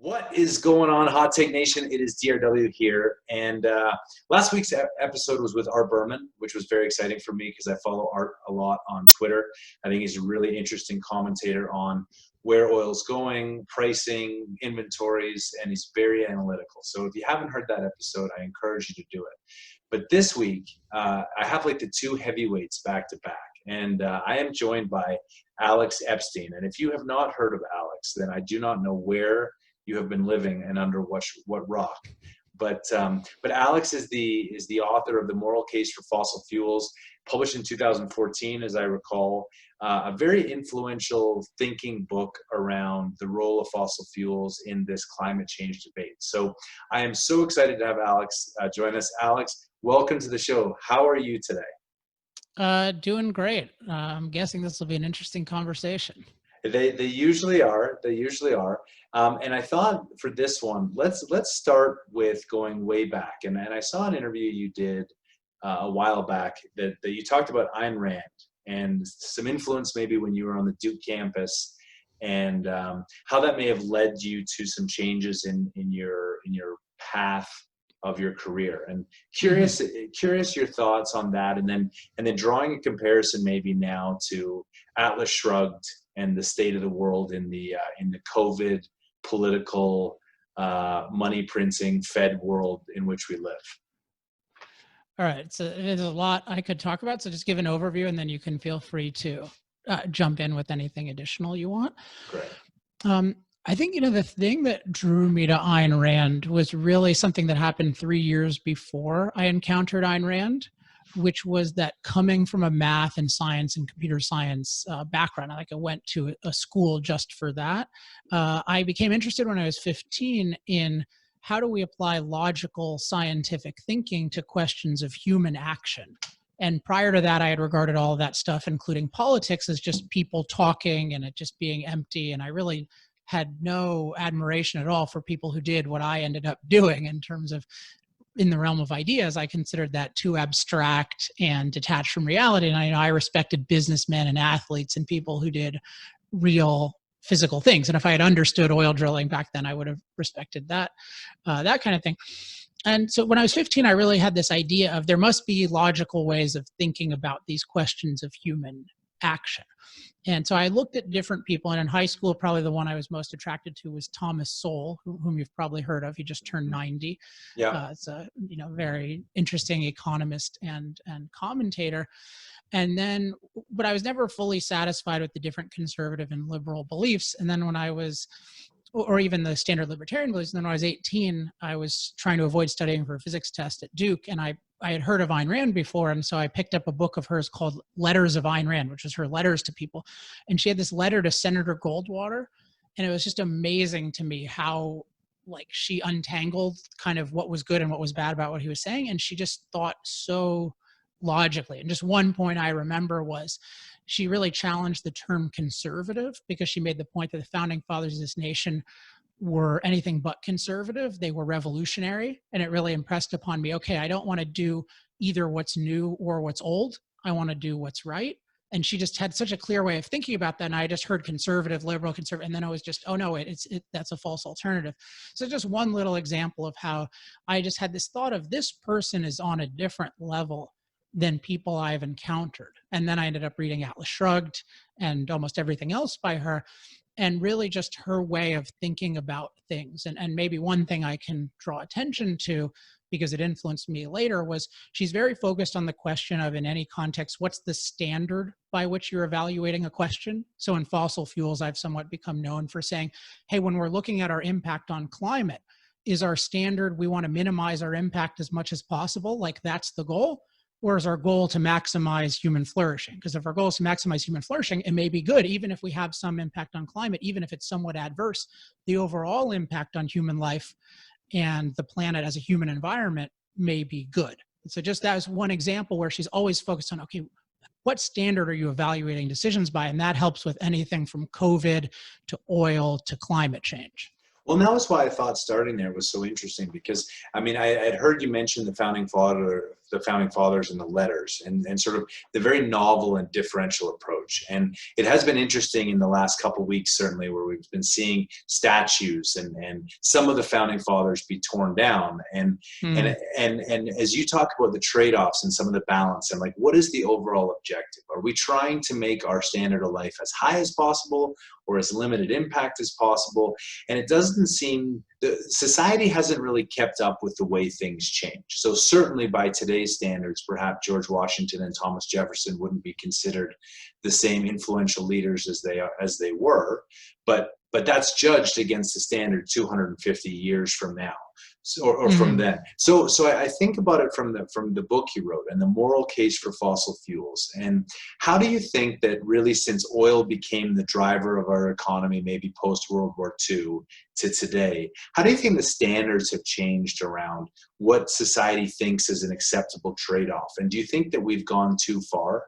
What is going on, Hot Take Nation? It is DRW here, and last week's episode was with Art Berman, which was very exciting for me because I follow Art a lot on Twitter. I think he's a really interesting commentator on where oil's going, pricing, inventories, and he's very analytical. So if you haven't heard that episode, I encourage you to do it. But this week, I have like the two heavyweights back to back, and I am joined by Alex Epstein. And if you have not heard of Alex, then I do not know where you have been living and under what rock. But Alex is the author of The Moral Case for Fossil Fuels, published in 2014, as I recall, a very influential thinking book around the role of fossil fuels in this climate change debate. So I am so excited to have Alex join us. Alex, welcome to the show. How are you today? Doing great. I'm guessing this will be an interesting conversation. They usually are. They usually are. And I thought for this one, let's start with going way back. And I saw an interview you did a while back that you talked about Ayn Rand and some influence maybe when you were on the Duke campus, and how that may have led you to some changes in your path of your career. And curious your thoughts on that, and then drawing a comparison maybe now to Atlas Shrugged and the state of the world in the COVID political money printing Fed world in which we live. All right, so there's a lot I could talk about. So just give an overview, and then you can feel free to jump in with anything additional you want. Great. I think, the thing that drew me to Ayn Rand was really something that happened 3 years before I encountered Ayn Rand, which was that coming from a math and science and computer science background, I went to a school just for that. I became interested when I was 15 in how do we apply logical scientific thinking to questions of human action. And prior to that, I had regarded all of that stuff, including politics, as just people talking and it just being empty. And I really had no admiration at all for people who did what I ended up doing in terms of in the realm of ideas. I considered that too abstract and detached from reality. And I respected businessmen and athletes and people who did real physical things. And if I had understood oil drilling back then, I would have respected that, that kind of thing. And so when I was 15, I really had this idea of there must be logical ways of thinking about these questions of human action. And so I looked at different people, and in high school, probably the one I was most attracted to was Thomas Sowell, whom you've probably heard of. He just turned 90. Yeah. It's a very interesting economist and commentator. And then, but I was never fully satisfied with the different conservative and liberal beliefs. And then when I was, or even the standard libertarian beliefs, and then when I was 18, I was trying to avoid studying for a physics test at Duke, and I had heard of Ayn Rand before, and so I picked up a book of hers called Letters of Ayn Rand, which was her letters to people. And she had this letter to Senator Goldwater, and it was just amazing to me how she untangled kind of what was good and what was bad about what he was saying, and she just thought so logically. And just one point I remember was she really challenged the term conservative, because she made the point that the founding fathers of this nation were anything but conservative. They were revolutionary. And it really impressed upon me, okay, I don't want to do either what's new or what's old. I want to do what's right. And she just had such a clear way of thinking about that. And I just heard conservative, liberal, conservative. And then I was just, oh no, that's a false alternative. So just one little example of how I just had this thought of this person is on a different level than people I've encountered. And then I ended up reading Atlas Shrugged and almost everything else by her, and really just her way of thinking about things. And maybe one thing I can draw attention to, because it influenced me later, was she's very focused on the question of, in any context, what's the standard by which you're evaluating a question? So in fossil fuels, I've somewhat become known for saying, hey, when we're looking at our impact on climate, is our standard we want to minimize our impact as much as possible? That's the goal? Or is our goal to maximize human flourishing? Because if our goal is to maximize human flourishing, it may be good, even if we have some impact on climate, even if it's somewhat adverse, the overall impact on human life and the planet as a human environment may be good. And so just that was one example where she's always focused on, okay, what standard are you evaluating decisions by? And that helps with anything from COVID to oil to climate change. Well, and that was why I thought starting there was so interesting, because I had heard you mention the the founding fathers and the letters, and sort of the very novel and differential approach. And it has been interesting in the last couple of weeks, certainly, where we've been seeing statues and some of the founding fathers be torn down. And as you talk about the trade-offs and some of the balance, and like, what is the overall objective? Are we trying to make our standard of life as high as possible, or as limited impact as possible? And it doesn't seem, society hasn't really kept up with the way things change. So certainly by today's standards, perhaps George Washington and Thomas Jefferson wouldn't be considered the same influential leaders as they were, but that's judged against the standard 250 years from now. So, or from then. So I think about it from the book you wrote and the moral case for fossil fuels. And how do you think that really, since oil became the driver of our economy, maybe post World War II to today, how do you think the standards have changed around what society thinks is an acceptable trade-off? And do you think that we've gone too far?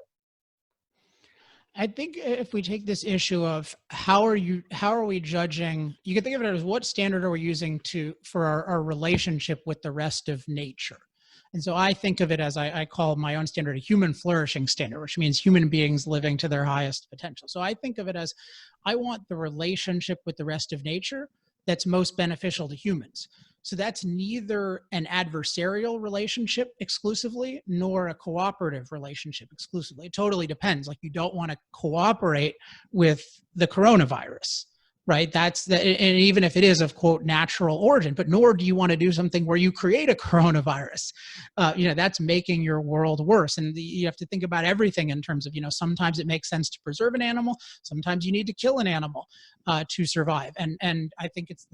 I think if we take this issue of how are we judging, you can think of it as what standard are we using for our relationship with the rest of nature. And so I think of it as I call my own standard a human flourishing standard, which means human beings living to their highest potential. So I think of it as I want the relationship with the rest of nature that's most beneficial to humans. So that's neither an adversarial relationship exclusively, nor a cooperative relationship exclusively. It totally depends. Like, you don't want to cooperate with the coronavirus, right? And even if it is of, quote, natural origin, but nor do you want to do something where you create a coronavirus. That's making your world worse. And you have to think about everything in terms of, sometimes it makes sense to preserve an animal. Sometimes you need to kill an animal to survive. And I think it's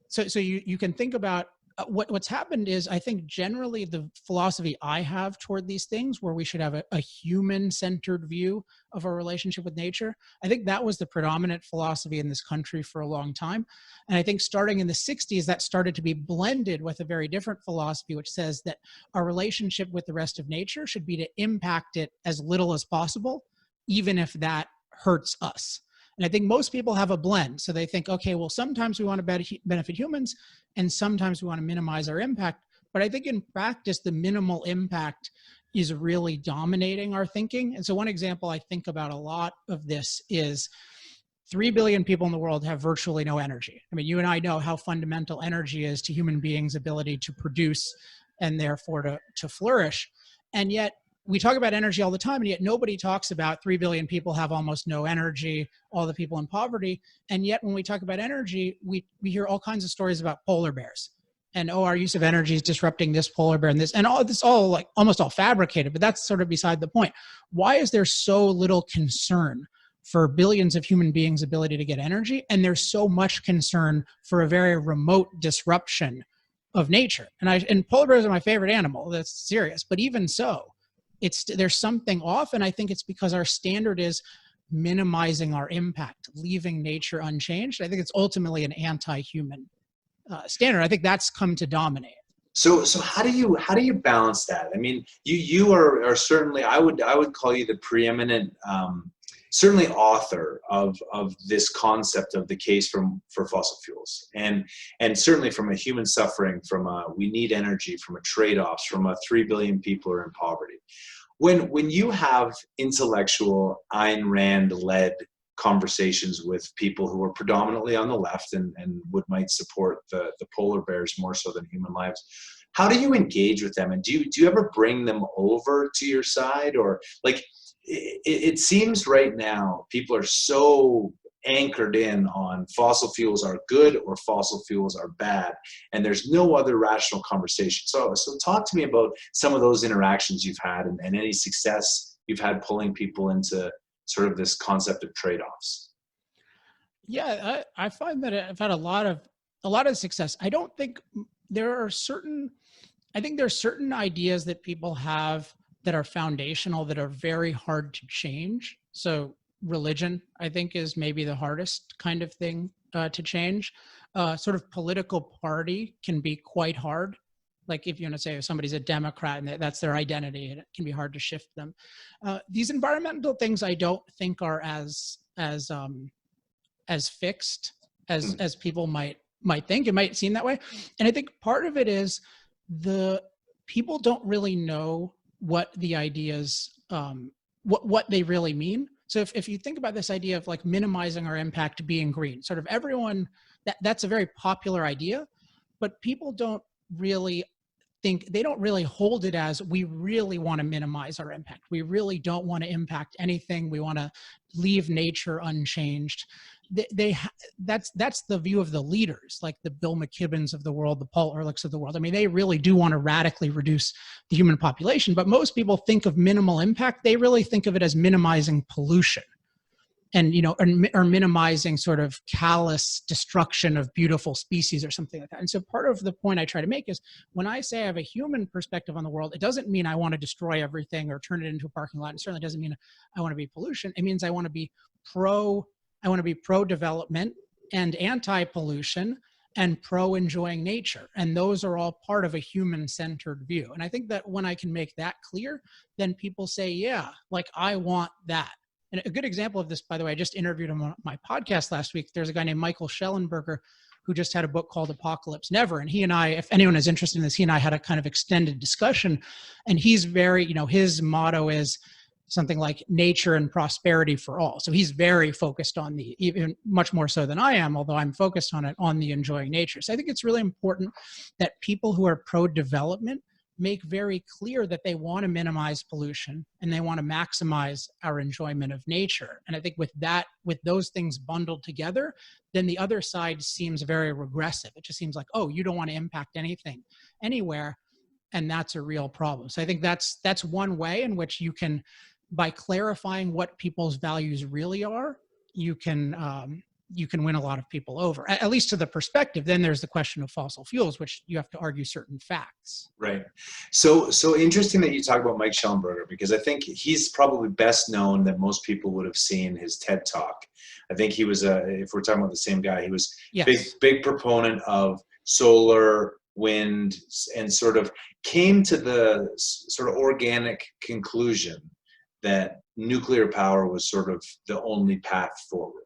so you can think about what's happened is, I think generally the philosophy I have toward these things, where we should have a human-centered view of our relationship with nature, I think that was the predominant philosophy in this country for a long time. And I think starting in the 60s, that started to be blended with a very different philosophy, which says that our relationship with the rest of nature should be to impact it as little as possible, even if that hurts us. And I think most people have a blend. So they think, okay, well, sometimes we want to benefit humans and sometimes we want to minimize our impact. But I think in practice, the minimal impact is really dominating our thinking. And so one example I think about a lot of this is 3 billion people in the world have virtually no energy. I mean, you and I know how fundamental energy is to human beings' ability to produce and therefore to flourish. And yet, we talk about energy all the time, and yet nobody talks about 3 billion people have almost no energy, all the people in poverty. And yet when we talk about energy, we hear all kinds of stories about polar bears. And, our use of energy is disrupting this polar bear and this, and all like almost all fabricated, but that's sort of beside the point. Why is there so little concern for billions of human beings' ability to get energy? And there's so much concern for a very remote disruption of nature. And polar bears are my favorite animal. That's serious. But even so, there's something off, and I think it's because our standard is minimizing our impact, leaving nature unchanged. I think it's ultimately an anti-human standard. I think that's come to dominate. So how do you balance that? I mean, you are certainly, I would call you the preeminent certainly author of this concept of the case for fossil fuels, and certainly from a human suffering, from we need energy, from a trade-offs, from 3 billion people are in poverty. When you have intellectual Ayn Rand led conversations with people who are predominantly on the left and might support the polar bears more so than human lives, how do you engage with them? And do you ever bring them over to your side? Or like, it seems right now people are so anchored in on fossil fuels are good or fossil fuels are bad, and there's no other rational conversation. So talk to me about some of those interactions you've had and any success you've had pulling people into sort of this concept of trade-offs. Yeah, I find that I've had a lot of success. I don't think there's certain ideas that people have that are foundational, that are very hard to change. So religion, I think, is maybe the hardest kind of thing to change. Sort of political party can be quite hard. Like if you want to say if somebody's a Democrat and that's their identity, it can be hard to shift them. These environmental things I don't think are as fixed as people might think. It might seem that way. And I think part of it is people don't really know what the ideas, what they really mean. So if you think about this idea of like minimizing our impact being green, sort of everyone, that's a very popular idea, but people don't really they don't really hold it as we really want to minimize our impact. We really don't want to impact anything. We want to leave nature unchanged. That's the view of the leaders, like the Bill McKibbins of the world, the Paul Ehrlichs of the world. I mean, they really do want to radically reduce the human population, but most people think of minimal impact. They really think of it as minimizing pollution and, or minimizing sort of callous destruction of beautiful species or something like that. And so part of the point I try to make is when I say I have a human perspective on the world, it doesn't mean I want to destroy everything or turn it into a parking lot. It certainly doesn't mean I want to be pollution. It means I want to be pro-development and anti-pollution and pro-enjoying nature. And those are all part of a human-centered view. And I think that when I can make that clear, then people say, yeah, like I want that. And a good example of this, by the way, I just interviewed him on my podcast last week. There's a guy named Michael Schellenberger who just had a book called Apocalypse Never. And he and I, if anyone is interested in this, he and I had a kind of extended discussion. And he's very, his motto is something like nature and prosperity for all. So he's very focused on even much more so than I am, although I'm focused on it, on the enjoying nature. So I think it's really important that people who are pro-development make very clear that they want to minimize pollution and they want to maximize our enjoyment of nature. And I think with those things bundled together, then the other side seems very regressive. It just seems like, oh, you don't want to impact anything anywhere. And that's a real problem. So I think that's one way in which you can, by clarifying what people's values really are, you can win a lot of people over, at least to the perspective. Then there's the question of fossil fuels, which you have to argue certain facts. Right. So interesting that you talk about Mike Schellenberger, because I think he's probably best known that most people would have seen his TED Talk. I think he was if we're talking about the same guy, he was Yes. big proponent of solar, wind, and sort of came to the sort of organic conclusion that nuclear power was sort of the only path forward.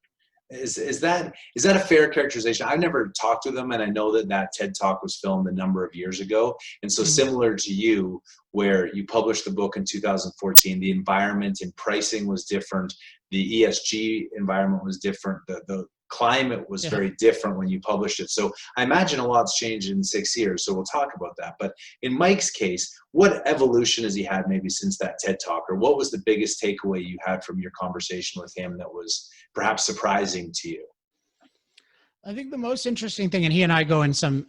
Is that a fair characterization? I've never talked to them, and I know that TED Talk was filmed a number of years ago. And so similar to you, where you published the book in 2014, the environment and pricing was different. The ESG environment was different. The climate was very different when you published it. So I imagine a lot's changed in 6 years. So we'll talk about that. But in Mike's case, what evolution has he had maybe since that TED Talk, or what was the biggest takeaway you had from your conversation with him that was perhaps surprising to you? I think the most interesting thing, and he and I go in some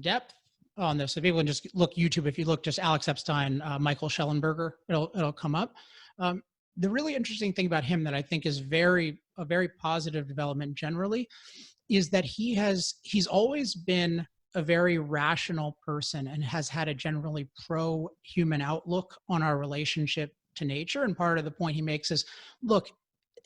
depth on this. So people can just look YouTube. If you look just Alex Epstein, Michael Schellenberger, it'll come up. The really interesting thing about him that I think is a very positive development generally is that he's always been a very rational person and has had a generally pro-human outlook on our relationship to nature. And part of the point he makes is, look,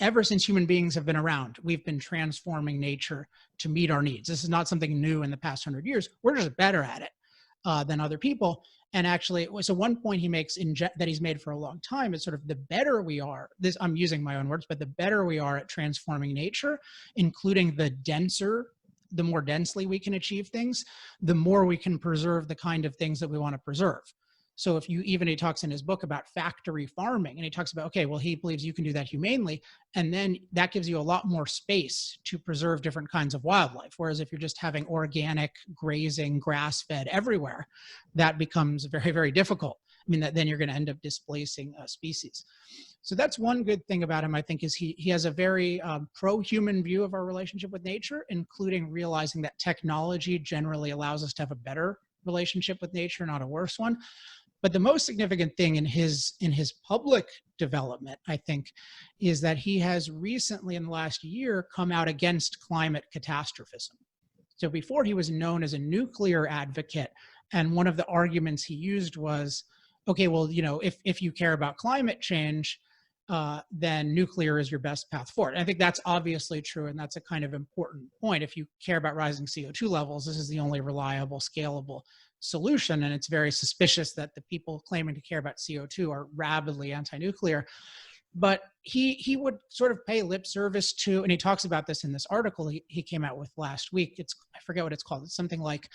ever since human beings have been around, we've been transforming nature to meet our needs. This is not something new in the past 100 years. We're just better at it than other people. And actually, so one point he makes that he's made for a long time is sort of the better we are, I'm using my own words, but the better we are at transforming nature, including the more densely we can achieve things, the more we can preserve the kind of things that we want to preserve. So he talks in his book about factory farming, and he talks about, okay, well, he believes you can do that humanely. And then that gives you a lot more space to preserve different kinds of wildlife. Whereas if you're just having organic grazing, grass-fed everywhere, that becomes very, very difficult. I mean, then you're going to end up displacing species. So that's one good thing about him, I think, is he has a very pro-human view of our relationship with nature, including realizing that technology generally allows us to have a better relationship with nature, not a worse one. But the most significant thing in his public development, I think, is that he has recently in the last year come out against climate catastrophism. So before he was known as a nuclear advocate, and one of the arguments he used was, okay, well, if you care about climate change, then nuclear is your best path forward. And I think that's obviously true, and that's a kind of important point. If you care about rising CO2 levels, this is the only reliable, scalable solution, and it's very suspicious that the people claiming to care about CO2 are rabidly anti-nuclear. But he would sort of pay lip service to, and he talks about this in this article he came out with last week. I forget what it's called. It's something like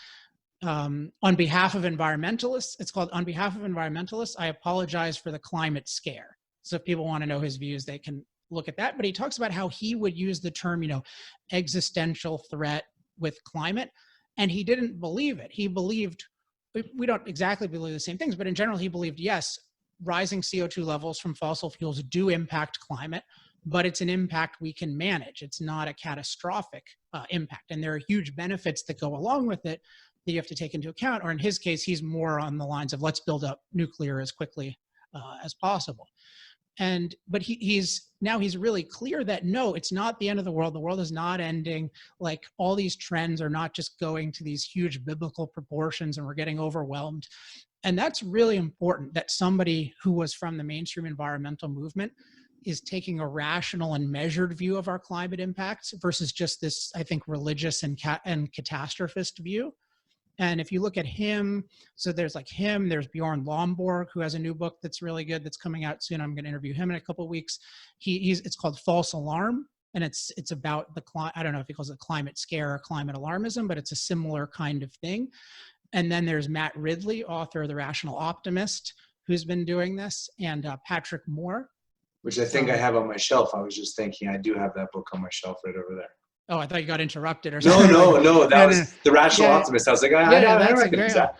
on behalf of environmentalists, it's called On Behalf of Environmentalists, I Apologize for the Climate Scare. So if people want to know his views, they can look at that. But he talks about how he would use the term, existential threat with climate. And he didn't believe it. He believed, we don't exactly believe the same things, but in general, he believed, yes, rising CO2 levels from fossil fuels do impact climate, but it's an impact we can manage. It's not a catastrophic impact. And there are huge benefits that go along with it that you have to take into account. Or in his case, he's more on the lines of let's build up nuclear as quickly as possible. But he's really clear that no, it's not the end of the world. The world is not ending. Like all these trends are not just going to these huge biblical proportions and we're getting overwhelmed. And that's really important that somebody who was from the mainstream environmental movement is taking a rational and measured view of our climate impacts versus just this, I think, religious and catastrophist view. And if you look at him, so there's there's Bjorn Lomborg, who has a new book that's really good that's coming out soon. I'm going to interview him in a couple of weeks. It's called False Alarm, and it's about I don't know if he calls it climate scare or climate alarmism, but it's a similar kind of thing. And then there's Matt Ridley, author of The Rational Optimist, who's been doing this, and Patrick Moore. Which I think I have on my shelf. I was just thinking I do have that book on my shelf right over there. Oh, I thought you got interrupted or something. No. That was The Rational Optimist. I was like, I recognize that.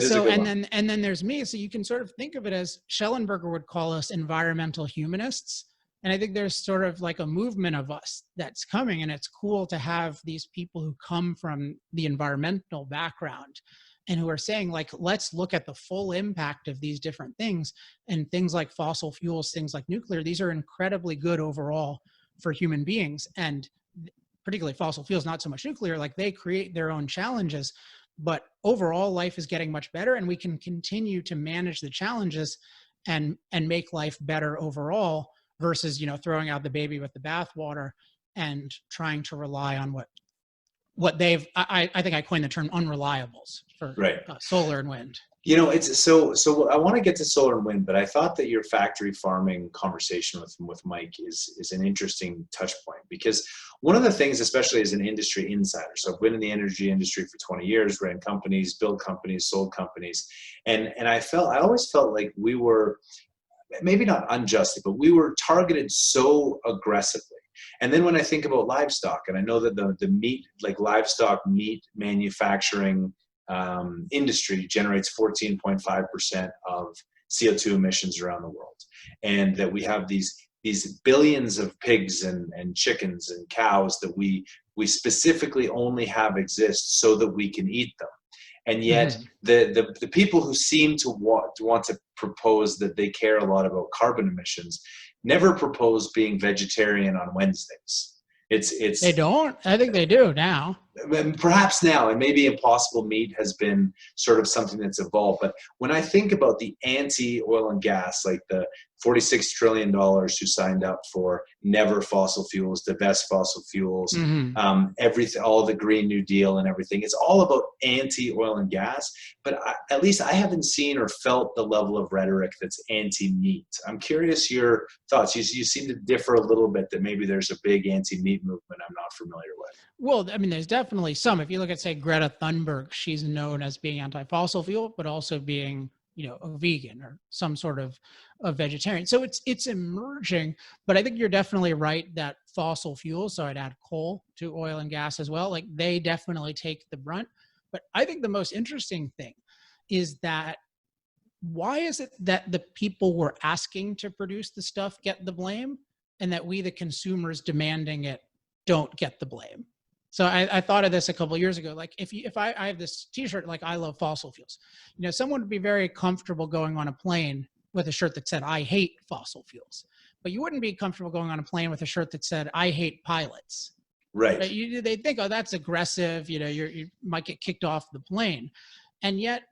So, and then there's me. So you can sort of think of it as Schellenberger would call us environmental humanists. And I think there's sort of like a movement of us that's coming. And it's cool to have these people who come from the environmental background and who are saying, like, let's look at the full impact of these different things. And things like fossil fuels, things like nuclear, these are incredibly good overall for human beings. And particularly fossil fuels, not so much nuclear, like they create their own challenges, but overall life is getting much better and we can continue to manage the challenges and make life better overall versus, throwing out the baby with the bathwater and trying to rely on what they've, I think I coined the term unreliables for solar and wind. It's so I want to get to solar and wind, but I thought that your factory farming conversation with Mike is an interesting touch point, because one of the things, especially as an industry insider, so I've been in the energy industry for 20 years, ran companies, built companies, sold companies, and I always felt like we were, maybe not unjustly, but we were targeted so aggressively. And then when I think about livestock, and I know that the meat, like livestock meat manufacturing industry generates 14.5% of CO2 emissions around the world. And that we have these billions of pigs and chickens and cows that we specifically only have exist so that we can eat them. And yet the people who seem to want to propose that they care a lot about carbon emissions never propose being vegetarian on Wednesdays. They don't. I think they do now. Perhaps now, and maybe Impossible Meat has been sort of something that's evolved. But when I think about the anti-oil and gas, like the $46 trillion who signed up for never fossil fuels, divest fossil fuels, everything, all the Green New Deal and everything, it's all about anti-oil and gas. But at least I haven't seen or felt the level of rhetoric that's anti-meat. I'm curious your thoughts. You seem to differ a little bit, that maybe there's a big anti-meat movement I'm not familiar with. Well, I mean, there's definitely some. If you look at, say, Greta Thunberg, she's known as being anti-fossil fuel, but also being, a vegan or some sort of a vegetarian. So it's emerging, but I think you're definitely right that fossil fuels, so I'd add coal to oil and gas as well, like they definitely take the brunt. But I think the most interesting thing is that why is it that the people we're asking to produce the stuff get the blame and that we, the consumers demanding it, don't get the blame? So I thought of this a couple of years ago. Like if I have this T-shirt, like I love fossil fuels, someone would be very comfortable going on a plane with a shirt that said I hate fossil fuels, but you wouldn't be comfortable going on a plane with a shirt that said I hate pilots. Right. They think, oh, that's aggressive. You might get kicked off the plane, and yet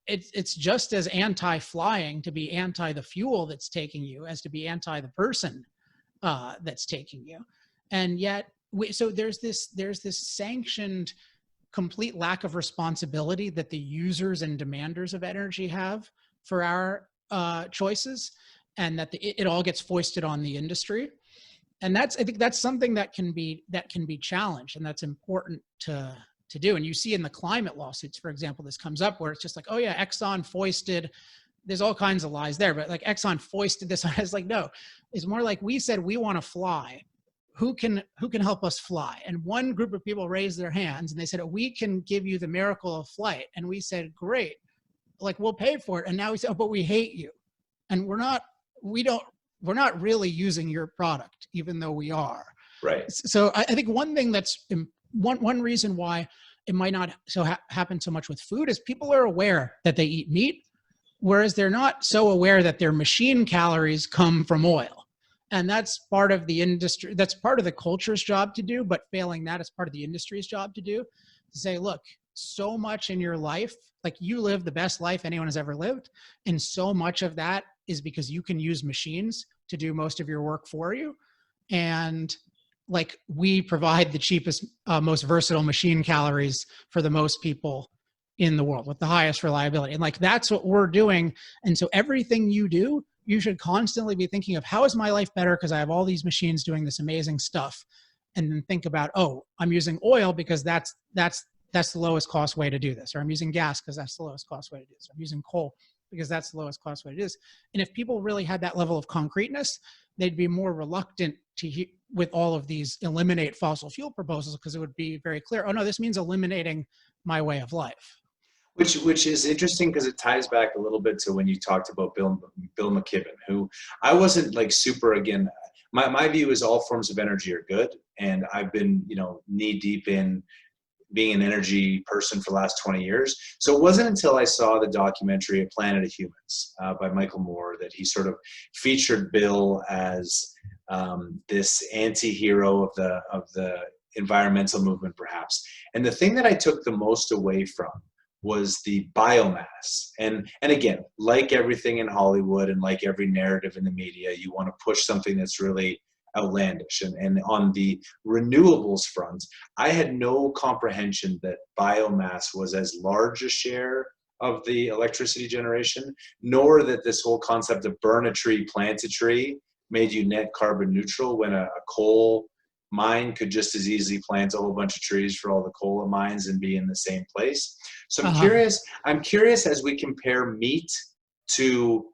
it's just as anti-flying to be anti the fuel that's taking you as to be anti the person that's taking you, and yet. So there's this sanctioned complete lack of responsibility that the users and demanders of energy have for our choices, and that it all gets foisted on the industry. And I think that's something that can be challenged, and that's important to to do. And you see in the climate lawsuits, for example, this comes up where it's just like, oh yeah, Exxon foisted, there's all kinds of lies there, but like Exxon foisted this on us. Like, no, it's more like we said, we want to fly. Who can help us fly? And one group of people raised their hands and they said, we can give you the miracle of flight. And we said, great, like we'll pay for it. And now we say, oh, but we hate you. And we're not really using your product, even though we are. Right. So I think one thing that's one reason why it might not happen so much with food is people are aware that they eat meat, whereas they're not so aware that their machine calories come from oil. And that's part of the industry. That's part of the culture's job to do, but failing that, it's part of the industry's job to do. To say, look, so much in your life, like you live the best life anyone has ever lived. And so much of that is because you can use machines to do most of your work for you. And like we provide the cheapest, most versatile machine calories for the most people in the world with the highest reliability. And like, that's what we're doing. And so everything you do, you should constantly be thinking of how is my life better because I have all these machines doing this amazing stuff. And then think about, oh, I'm using oil because that's the lowest cost way to do this. Or I'm using gas because that's the lowest cost way to do this. Or I'm using coal because that's the lowest cost way to do this. And if people really had that level of concreteness, they'd be more reluctant to, with all of these eliminate fossil fuel proposals, because it would be very clear, oh no, this means eliminating my way of life. Which is interesting because it ties back a little bit to when you talked about Bill McKibben, who I wasn't like super, again, my view is all forms of energy are good. And I've been, knee deep in being an energy person for the last 20 years. So it wasn't until I saw the documentary A Planet of Humans by Michael Moore that he sort of featured Bill as this anti-hero of the environmental movement, perhaps. And the thing that I took the most away from was the biomass. And again, like everything in Hollywood and like every narrative in the media, you want to push something that's really outlandish. And on the renewables front, I had no comprehension that biomass was as large a share of the electricity generation, nor that this whole concept of burn a tree, plant a tree made you net carbon neutral, when a coal mine could just as easily plant a whole bunch of trees for all the coal mines and be in the same place. So I'm curious as we compare meat to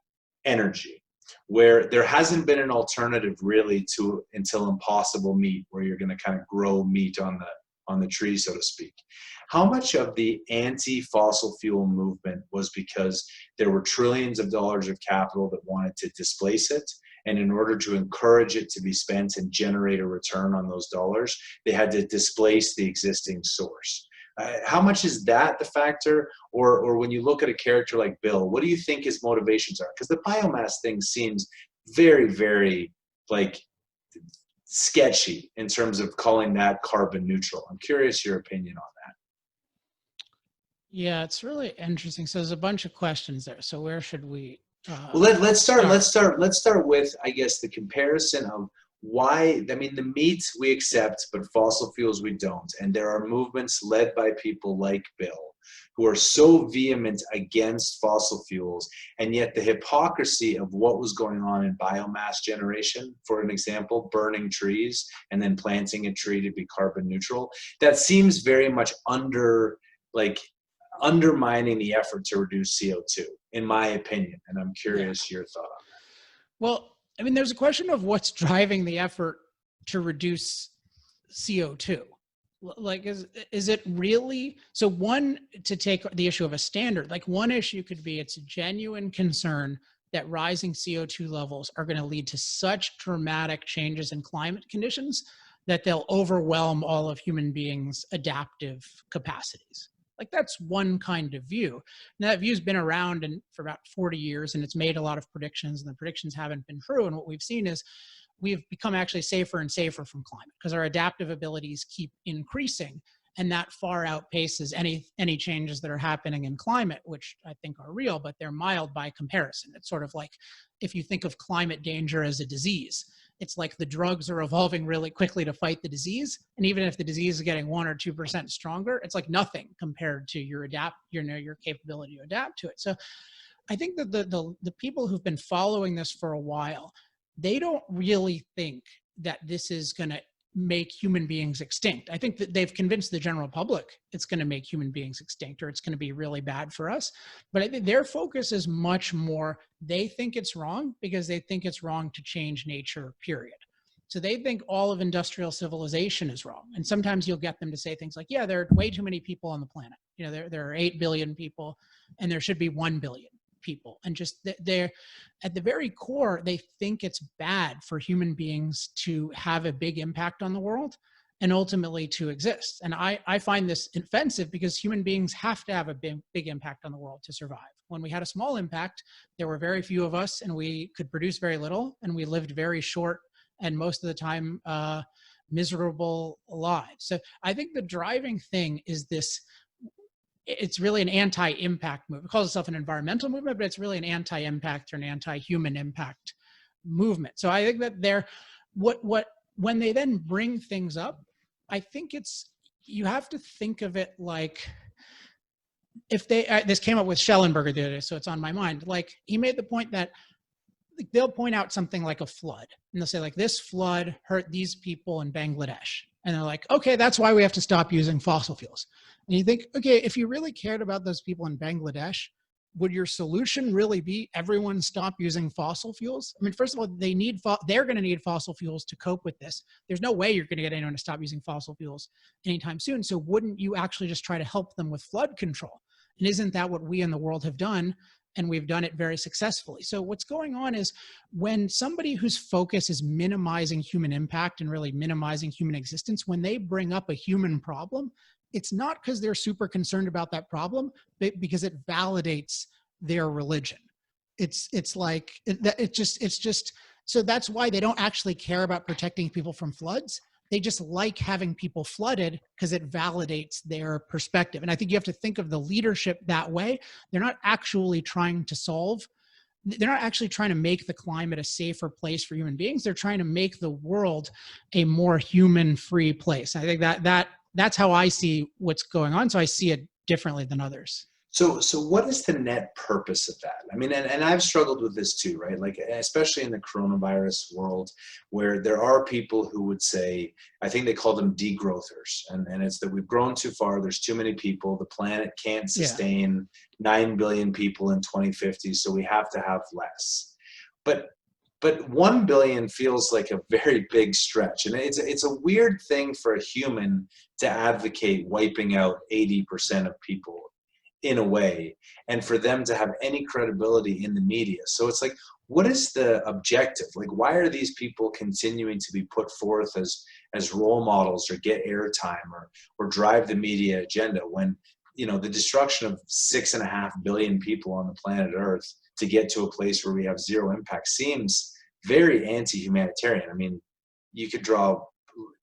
energy, where there hasn't been an alternative really until Impossible Meat, where you're going to kind of grow meat on the tree, so to speak. How much of the anti-fossil fuel movement was because there were trillions of dollars of capital that wanted to displace it, and in order to encourage it to be spent and generate a return on those dollars, they had to displace the existing source? How much is that the factor? Or when you look at a character like Bill, what do you think his motivations are? Because the biomass thing seems very, very like sketchy in terms of calling that carbon neutral. I'm curious your opinion on that. Yeah, it's really interesting. So there's a bunch of questions there. So where should we? Well, let's start with, I guess, the comparison of why. I mean, the meat we accept, but fossil fuels we don't. And there are movements led by people like Bill who are so vehement against fossil fuels, and yet the hypocrisy of what was going on in biomass generation, for an example, burning trees and then planting a tree to be carbon neutral, that seems very much undermining the effort to reduce CO2, in my opinion. And I'm curious your thought on that. Well, I mean, there's a question of what's driving the effort to reduce CO2. Like, is it really? So one, to take the issue of a standard, like one issue could be it's a genuine concern that rising CO2 levels are going to lead to such dramatic changes in climate conditions that they'll overwhelm all of human beings' adaptive capacities. Like that's one kind of view. Now that view's been around for about 40 years, and it's made a lot of predictions, and the predictions haven't been true. And what we've seen is we've become actually safer and safer from climate because our adaptive abilities keep increasing, and that far outpaces any changes that are happening in climate, which I think are real, but they're mild by comparison. It's sort of like if you think of climate danger as a disease, it's like the drugs are evolving really quickly to fight the disease. And even if the disease is getting 1 or 2% stronger, it's like nothing compared to your capability to adapt to it. So I think that the people who've been following this for a while, they don't really think that this is going to make human beings extinct. I think that they've convinced the general public it's going to make human beings extinct, or it's going to be really bad for us. But I think their focus is much more, they think it's wrong because they think it's wrong to change nature, period. So they think all of industrial civilization is wrong. And sometimes you'll get them to say things like, yeah, there are way too many people on the planet. You know, there are 8 billion people and there should be 1 billion people. And just they're at the very core, they think it's bad for human beings to have a big impact on the world and ultimately to exist. And I find this offensive because human beings have to have a big impact on the world to survive. When we had a small impact, there were very few of us and we could produce very little and we lived very short and most of the time miserable lives. So I think the driving thing is this, it's really an anti-impact movement. It calls itself an environmental movement, but it's really an anti-impact or an anti-human impact movement. So I think that when they then bring things up, I think you have to think of it like, if this came up with Schellenberger the other day, so it's on my mind. Like, he made the point that they'll point out something like a flood and they'll say like, this flood hurt these people in Bangladesh. And they're like, okay, that's why we have to stop using fossil fuels. And you think, okay, if you really cared about those people in Bangladesh, would your solution really be everyone stop using fossil fuels? I mean, first of all, they're going to need fossil fuels to cope with this. There's no way you're going to get anyone to stop using fossil fuels anytime soon. So wouldn't you actually just try to help them with flood control? And isn't that what we in the world have done? And we've done it very successfully. So what's going on is when somebody whose focus is minimizing human impact and really minimizing human existence, when they bring up a human problem, it's not because they're super concerned about that problem, but because it validates their religion. It's just, so that's why they don't actually care about protecting people from floods. They just like having people flooded because it validates their perspective. And I think you have to think of the leadership that way. They're not actually trying to make the climate a safer place for human beings. They're trying to make the world a more human-free place. I think that's how I see what's going on. So I see it differently than others. So what is the net purpose of that? I mean, and I've struggled with this too, right? Like, especially in the coronavirus world, where there are people who would say, I think they call them degrowthers. And it's that we've grown too far. There's too many people. The planet can't sustain 9 billion people in 2050. So we have to have less. But 1 billion feels like a very big stretch. And it's a weird thing for a human to advocate wiping out 80% of people in a way, and for them to have any credibility in the media. So it's like, what is the objective? Like, why are these people continuing to be put forth as role models or get airtime or drive the media agenda when, you know, the destruction of 6.5 billion people on the planet Earth to get to a place where we have zero impact seems very anti-humanitarian. I mean, you could draw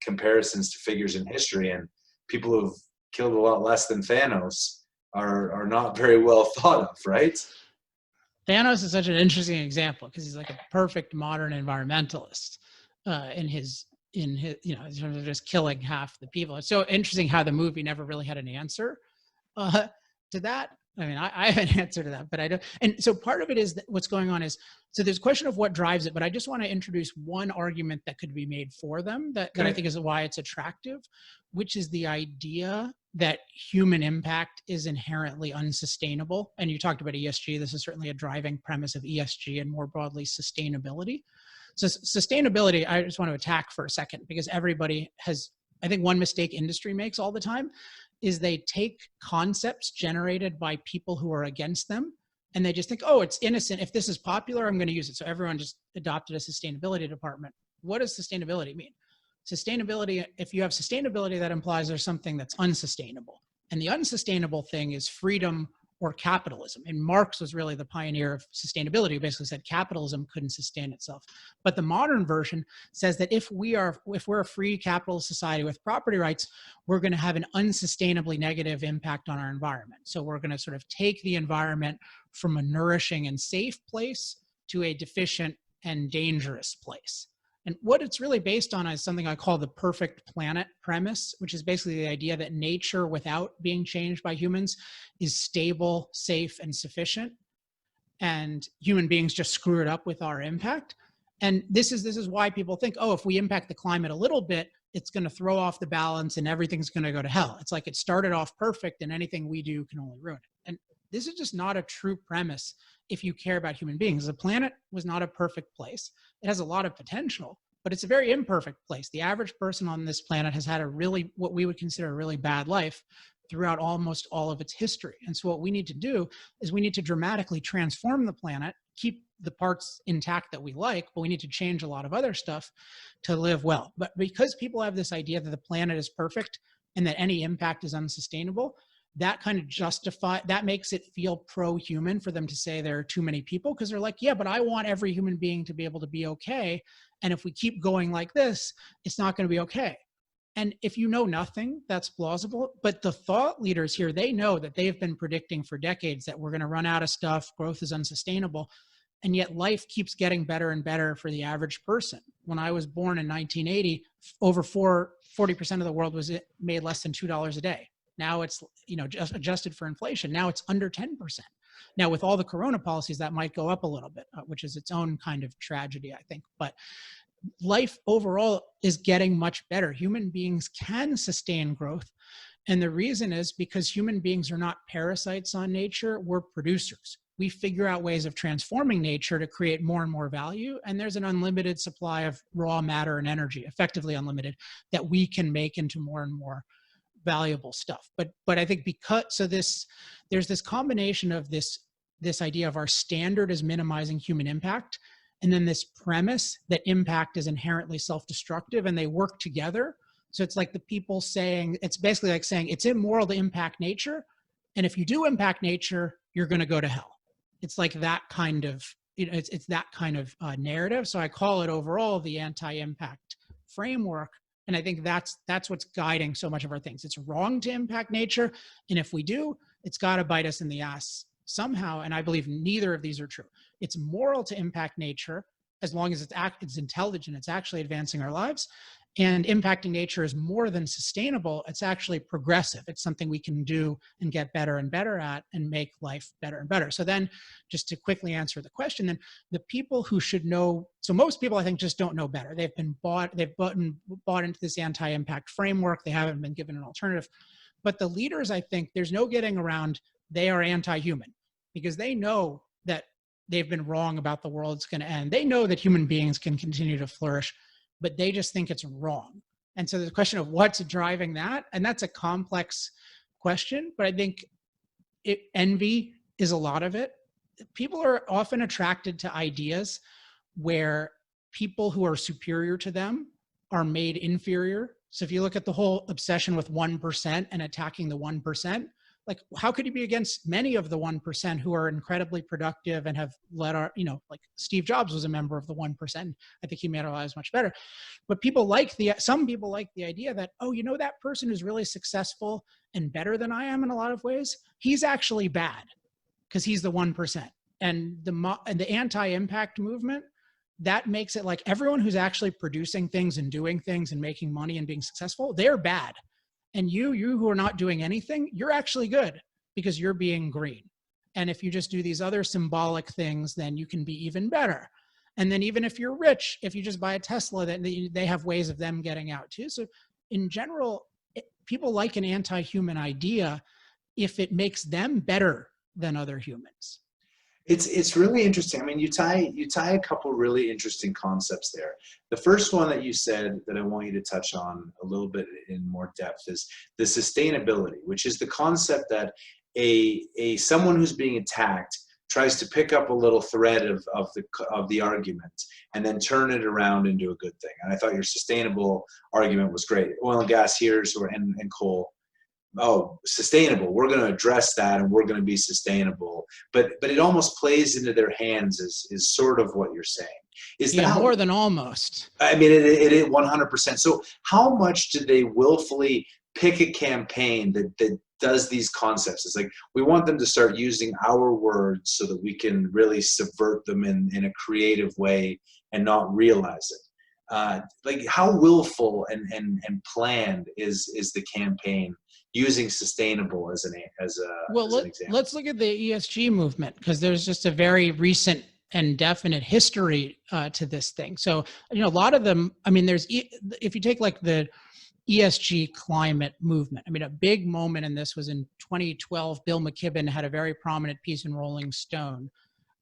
comparisons to figures in history, and people who've killed a lot less than Thanos are not very well thought of, right? Thanos is such an interesting example because he's like a perfect modern environmentalist in his in terms of just killing half the people. It's so interesting how the movie never really had an answer to that. I mean, I have an answer to that, but I don't. And so part of it is that what's going on is, so there's a question of what drives it, but I just want to introduce one argument that could be made for them that I think is why it's attractive, which is the idea that human impact is inherently unsustainable. And you talked about ESG. This is certainly a driving premise of ESG and more broadly sustainability. So sustainability, I just want to attack for a second because everybody has, I think one mistake industry makes all the time is they take concepts generated by people who are against them and they just think, oh, it's innocent. If this is popular, I'm going to use it. So everyone just adopted a sustainability department. What does sustainability mean? Sustainability, if you have sustainability, that implies there's something that's unsustainable. And the unsustainable thing is freedom or capitalism. And Marx was really the pioneer of sustainability, who basically said capitalism couldn't sustain itself. But the modern version says that if we're a free capitalist society with property rights, we're going to have an unsustainably negative impact on our environment. So we're going to sort of take the environment from a nourishing and safe place to a deficient and dangerous place. And what it's really based on is something I call the perfect planet premise, which is basically the idea that nature without being changed by humans is stable, safe, and sufficient. And human beings just screw it up with our impact. And this is why people think, oh, if we impact the climate a little bit, it's going to throw off the balance and everything's going to go to hell. It's like it started off perfect and anything we do can only ruin it. And this is just not a true premise if you care about human beings. The planet was not a perfect place. It has a lot of potential, but it's a very imperfect place. The average person on this planet has had a really, what we would consider a really bad life throughout almost all of its history. And so what we need to do is we need to dramatically transform the planet, keep the parts intact that we like, but we need to change a lot of other stuff to live well. But because people have this idea that the planet is perfect and that any impact is unsustainable, that kind of that makes it feel pro-human for them to say there are too many people, because they're like, yeah, but I want every human being to be able to be okay. And if we keep going like this, it's not going to be okay. And if you know nothing, that's plausible. But the thought leaders here, they know that they've been predicting for decades that we're going to run out of stuff, growth is unsustainable. And yet life keeps getting better and better for the average person. When I was born in 1980, over 40% of the world was made less than $2 a day. Now it's, just adjusted for inflation. Now it's under 10%. Now with all the corona policies, that might go up a little bit, which is its own kind of tragedy, I think. But life overall is getting much better. Human beings can sustain growth. And the reason is because human beings are not parasites on nature, we're producers. We figure out ways of transforming nature to create more and more value. And there's an unlimited supply of raw matter and energy, effectively unlimited, that we can make into more and more valuable stuff. But I think there's this combination of this idea of our standard is minimizing human impact, and then this premise that impact is inherently self-destructive, and they work together. So it's like the people saying, it's basically like saying it's immoral to impact nature, and if you do impact nature, you're going to go to hell. It's like that kind of, it's that kind of narrative. So I call it overall the anti-impact framework. And I think that's what's guiding so much of our things. It's wrong to impact nature. And if we do, it's got to bite us in the ass somehow. And I believe neither of these are true. It's moral to impact nature as long as it's intelligent, it's actually advancing our lives. And impacting nature is more than sustainable. It's actually progressive. It's something we can do and get better and better at and make life better and better. So then just to quickly answer the question, then the people who should know, so most people I think just don't know better. They've bought into this anti-impact framework. They haven't been given an alternative. But the leaders, I think there's no getting around, they are anti-human because they know that they've been wrong about the world's going to end. They know that human beings can continue to flourish, but they just think it's wrong. And so the question of what's driving that, and that's a complex question, but I think envy is a lot of it. People are often attracted to ideas where people who are superior to them are made inferior. So if you look at the whole obsession with 1% and attacking the 1%, like how could you be against many of the 1% who are incredibly productive and have led our, like Steve Jobs was a member of the 1%. I think he made our lives much better. But some people like the idea that, that person who's really successful and better than I am in a lot of ways, he's actually bad because he's the 1%. And the anti-impact movement, that makes it like everyone who's actually producing things and doing things and making money and being successful, they're bad. And you who are not doing anything, you're actually good because you're being green. And if you just do these other symbolic things, then you can be even better. And then even if you're rich, if you just buy a Tesla, then they have ways of them getting out too. So in general, people like an anti-human idea if it makes them better than other humans. It's really interesting. I mean, you tie a couple really interesting concepts there. The first one that you said that I want you to touch on a little bit in more depth is the sustainability, which is the concept that someone who's being attacked tries to pick up a little thread of the argument and then turn it around into a good thing. And I thought your sustainable argument was great. Oil and gas here, and coal. Oh, sustainable. We're going to address that and we're going to be sustainable. But it almost plays into their hands is sort of what you're saying. Is that more than almost? I mean, it 100%. So how much do they willfully pick a campaign that does these concepts? It's like, we want them to start using our words so that we can really subvert them in a creative way and not realize it. Like how willful and planned is the campaign using sustainable as an example? Let's look at the ESG movement, because there's just a very recent and definite history to this thing. So, a lot of them, if you take like the ESG climate movement, a big moment in this was in 2012. Bill McKibben had a very prominent piece in Rolling Stone.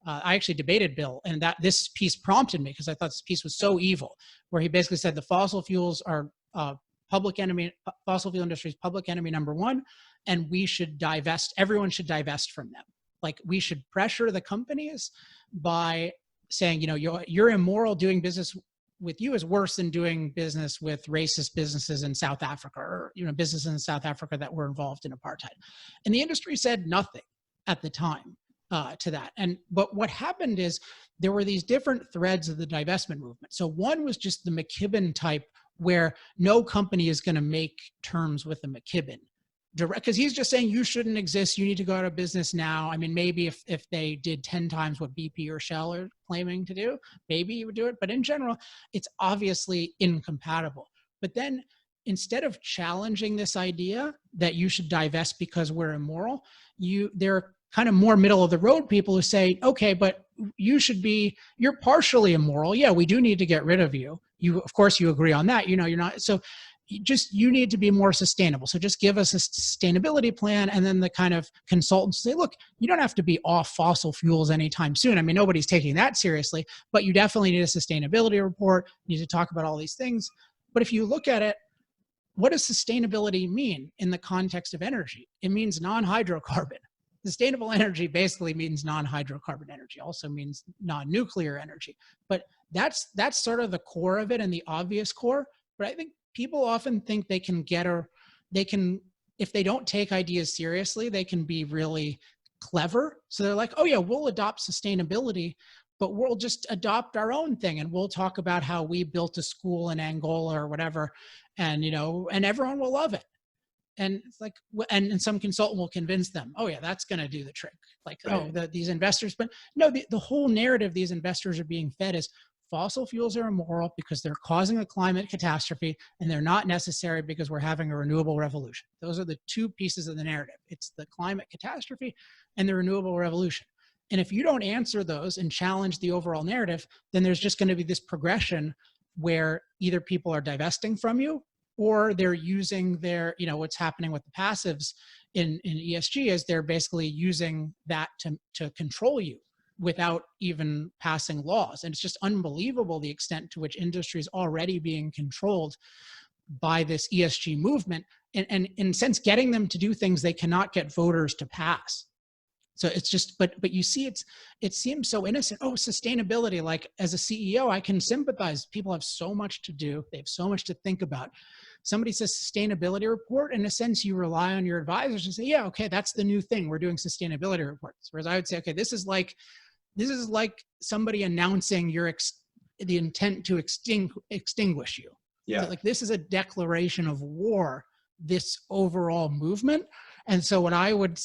I actually debated Bill, and that this piece prompted me because I thought this piece was so evil, where he basically said the fossil fuels are public enemy, fossil fuel industry's public enemy number one, and we should divest, everyone should divest from them. Like, we should pressure the companies by saying, you're immoral, doing business with you is worse than doing business with racist businesses in South Africa, or businesses in South Africa that were involved in apartheid. And the industry said nothing at the time to that. But what happened is there were these different threads of the divestment movement. So one was just the McKibben type, where no company is going to make terms with the McKibben direct, because he's just saying you shouldn't exist, you need to go out of business now. Maybe if they did 10 times what BP or Shell are claiming to do, maybe you would do it, but in general it's obviously incompatible. But then, instead of challenging this idea that you should divest because we're immoral, there are kind of more middle of the road people who say, okay, but you're partially immoral, yeah, we do need to get rid of you. Of course you agree on that, you're not, so you need to be more sustainable. So just give us a sustainability plan. And then the kind of consultants say, look, you don't have to be off fossil fuels anytime soon. Nobody's taking that seriously, but you definitely need a sustainability report. You need to talk about all these things. But if you look at it, what does sustainability mean in the context of energy? It means non-hydrocarbon. Sustainable energy basically means non-hydrocarbon energy, also means non-nuclear energy. But that's sort of the core of it, and the obvious core. But I think people often think if they don't take ideas seriously, they can be really clever. So they're like, oh yeah, we'll adopt sustainability, but we'll just adopt our own thing. And we'll talk about how we built a school in Angola or whatever. And, and everyone will love it. And it's like, and some consultant will convince them, oh yeah, that's going to do the trick. Like, right. These investors, but no, the whole narrative these investors are being fed is fossil fuels are immoral because they're causing a climate catastrophe, and they're not necessary because we're having a renewable revolution. Those are the two pieces of the narrative. It's the climate catastrophe and the renewable revolution. And if you don't answer those and challenge the overall narrative, then there's just going to be this progression where either people are divesting from you, or they're using their, what's happening with the passives in ESG is they're basically using that to control you without even passing laws. And it's just unbelievable the extent to which industry is already being controlled by this ESG movement, and in a sense getting them to do things they cannot get voters to pass. So it's just, but you see, it seems so innocent. Oh, sustainability, like as a CEO, I can sympathize. People have so much to do. They have so much to think about. Somebody says sustainability report, in a sense, you rely on your advisors and say, yeah, okay, that's the new thing. We're doing sustainability reports. Whereas I would say, okay, this is like somebody announcing the intent to extinguish you. Yeah. So like, this is a declaration of war, this overall movement. And so what I would,